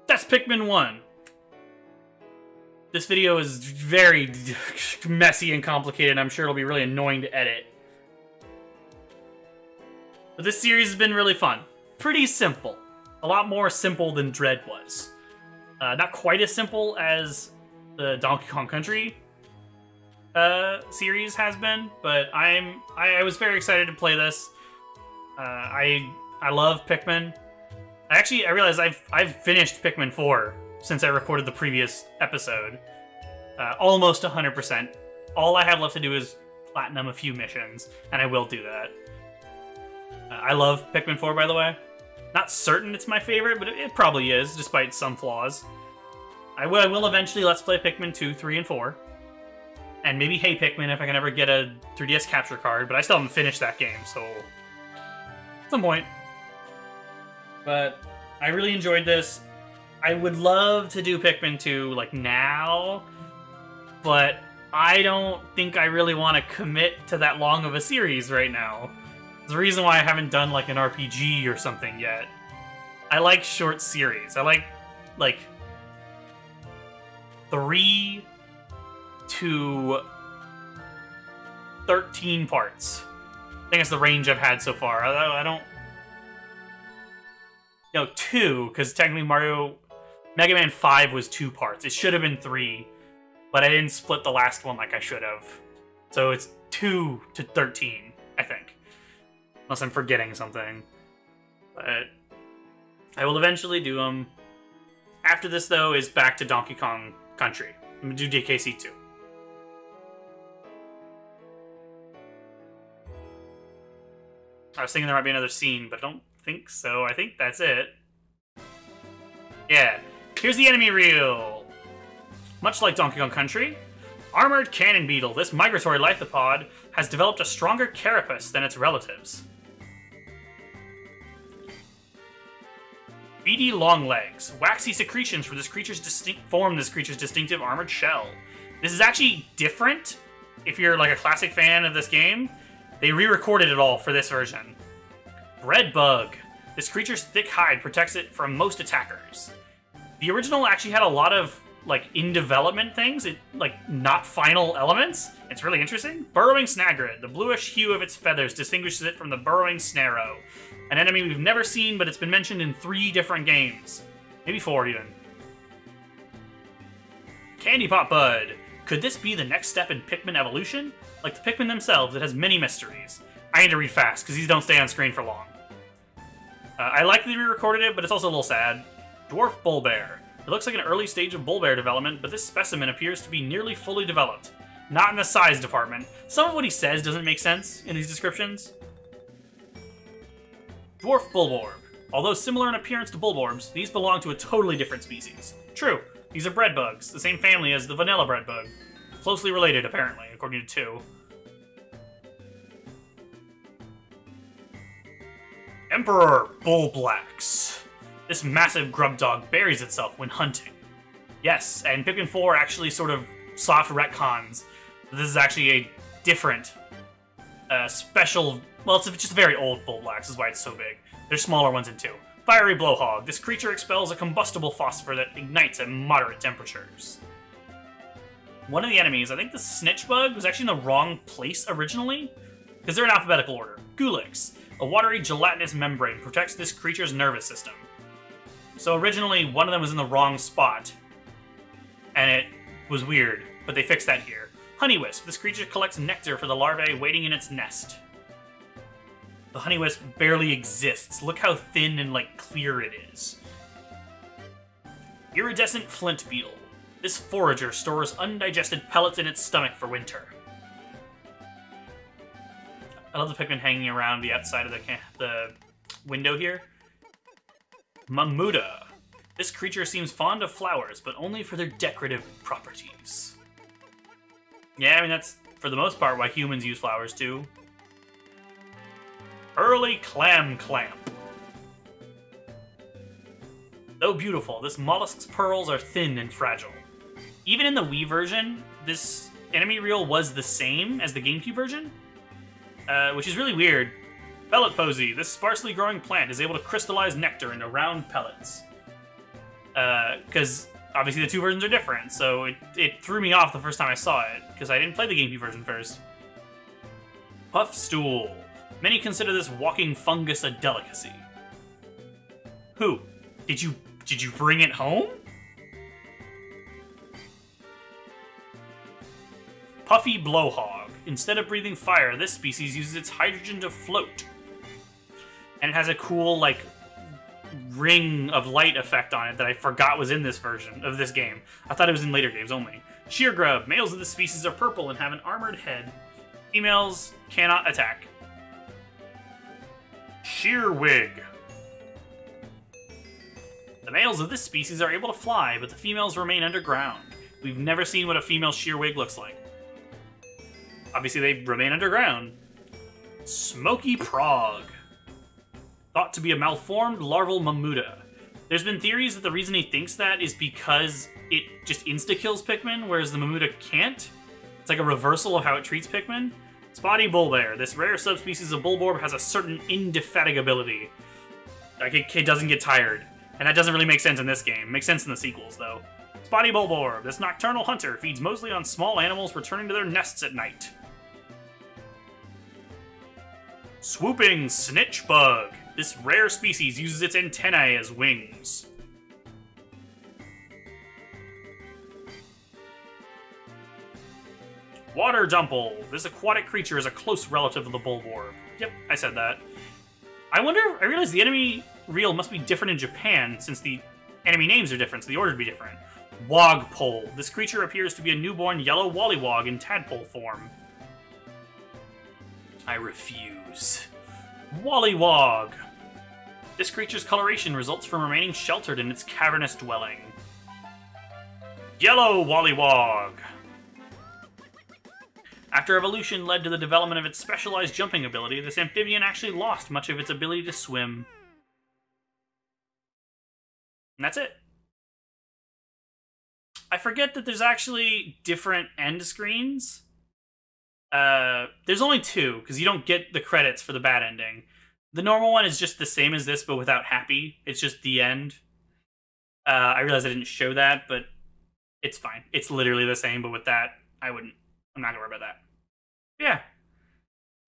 that's Pikmin 1. This video is very messy and complicated. I'm sure it'll be really annoying to edit. But this series has been really fun. Pretty simple. A lot more simple than Dread was. Not quite as simple as the Donkey Kong Country series has been, but I was very excited to play this. I love Pikmin. I realized I've finished Pikmin 4 since I recorded the previous episode. Almost 100%. All I have left to do is platinum a few missions, and I will do that. I love Pikmin 4, by the way. Not certain it's my favorite, but it probably is, despite some flaws. I will eventually Let's Play Pikmin 2, 3, and 4. And maybe Hey Pikmin if I can ever get a 3DS capture card, but I still haven't finished that game, so... At some point. But I really enjoyed this. I would love to do Pikmin 2, like, now, but I don't think I really want to commit to that long of a series right now. There's a reason why I haven't done, like, an RPG or something yet. I like short series. I like 3 to 13 parts. I think that's the range I've had so far. I don't... You know, 2, because technically Mega Man 5 was 2 parts. It should have been 3. but I didn't split the last one like I should have. So it's 2 to 13, I think. Unless I'm forgetting something. But I will eventually do them. After this, though, is back to Donkey Kong Country. I'm going to do DKC 2. I was thinking there might be another scene, but I don't think so. I think that's it. Yeah. Here's the enemy reel. Much like Donkey Kong Country, Armored Cannon Beetle, this migratory lithopod, has developed a stronger carapace than its relatives. Beady Longlegs. Waxy secretions for this creature's form this creature's distinctive armored shell. This is actually different. If you're like a classic fan of this game, they re-recorded it all for this version. Breadbug. This creature's thick hide protects it from most attackers. The original actually had a lot of like in development things, like not final elements. It's really interesting. Burrowing Snagrid. The bluish hue of its feathers distinguishes it from the burrowing Snarrow, an enemy we've never seen, but it's been mentioned in 3 different games. Maybe 4 even. Candy Pop Bud. Could this be the next step in Pikmin evolution? Like the Pikmin themselves, it has many mysteries. I need to read fast, because these don't stay on screen for long. I like that they re-recorded it, but it's also a little sad. Dwarf Bullbear. It looks like an early stage of bullbear development, but this specimen appears to be nearly fully developed. Not in the size department. Some of what he says doesn't make sense in these descriptions. Dwarf Bulborb. Although similar in appearance to Bulborbs, these belong to a totally different species. True, these are bread bugs, the same family as the vanilla bread bug. Closely related, apparently, according to 2. Emperor Bullblacks. This massive grub dog buries itself when hunting. Yes, and Pikmin 4 actually sort of soft retcons. This is actually a different, special... Well, it's just a very old Bullblacks, is why it's so big. There's smaller ones in 2. Fiery Blowhog. This creature expels a combustible phosphor that ignites at moderate temperatures. One of the enemies, I think the Snitch Bug, was actually in the wrong place originally, because they're in alphabetical order. Gulix. A watery gelatinous membrane protects this creature's nervous system. So originally, one of them was in the wrong spot, and it was weird, but they fixed that here. Honeywisp. This creature collects nectar for the larvae waiting in its nest. The Honeywisp barely exists. Look how thin and, like, clear it is. Iridescent Flint Beetle. This forager stores undigested pellets in its stomach for winter. I love the Pikmin hanging around the outside of the window here. Mamuda. This creature seems fond of flowers, but only for their decorative properties. Yeah, I mean, that's, for the most part, why humans use flowers, too. Early Clam Clamp. Though beautiful, this mollusk's pearls are thin and fragile. Even in the Wii version, this enemy reel was the same as the GameCube version, which is really weird. Pellet Posy. This sparsely growing plant is able to crystallize nectar into round pellets. Because obviously the 2 versions are different, so it threw me off the first time I saw it, because I didn't play the GameCube version first. Puff Stool. Many consider this walking fungus a delicacy. Who? Did you bring it home? Puffy Blowhog. Instead of breathing fire, this species uses its hydrogen to float. And it has a cool, like, ring of light effect on it that I forgot was in this version of this game. I thought it was in later games only. Sheargrub. Males of this species are purple and have an armored head. Females cannot attack. Shearwig. The males of this species are able to fly, but the females remain underground. We've never seen what a female shearwig looks like. Obviously, they remain underground. Smoky Prog. Thought to be a malformed larval Mamuda. There's been theories that the reason he thinks that is because it just insta-kills Pikmin, whereas the Mamuda can't. It's like a reversal of how it treats Pikmin. Spotty Bullbear. This rare subspecies of Bulborb has a certain indefatigability. Like, it doesn't get tired. And that doesn't really make sense in this game. It makes sense in the sequels, though. Spotty Bulborb. This nocturnal hunter feeds mostly on small animals returning to their nests at night. Swooping Snitch Bug. This rare species uses its antennae as wings. Water Dumple. This aquatic creature is a close relative of the bulborb. Yep, I said that. I realize the enemy reel must be different in Japan, since the enemy names are different, so the order would be different. Wogpole. This creature appears to be a newborn yellow wollywog in tadpole form. I refuse. Wollywog. This creature's coloration results from remaining sheltered in its cavernous dwelling. Yellow Wollywog. After evolution led to the development of its specialized jumping ability, this amphibian actually lost much of its ability to swim. And that's it. I forget that there's actually different end screens. There's only two, because you don't get the credits for the bad ending. The normal one is just the same as this, but without happy. It's just the end. I realize I didn't show that, but it's fine. It's literally the same, but with that, I'm not gonna worry about that. Yeah.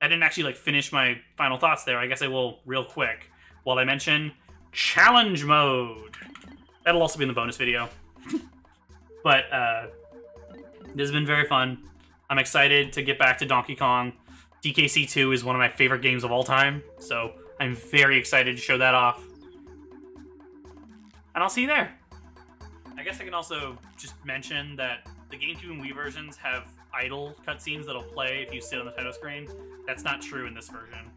I didn't actually, like, finish my final thoughts there. I guess I will real quick. While I mention challenge mode. That'll also be in the bonus video. But, this has been very fun. I'm excited to get back to Donkey Kong. DKC 2 is one of my favorite games of all time, so I'm very excited to show that off. And I'll see you there. I guess I can also just mention that the GameCube and Wii versions have idle cutscenes that'll play if you sit on the title screen. That's not true in this version.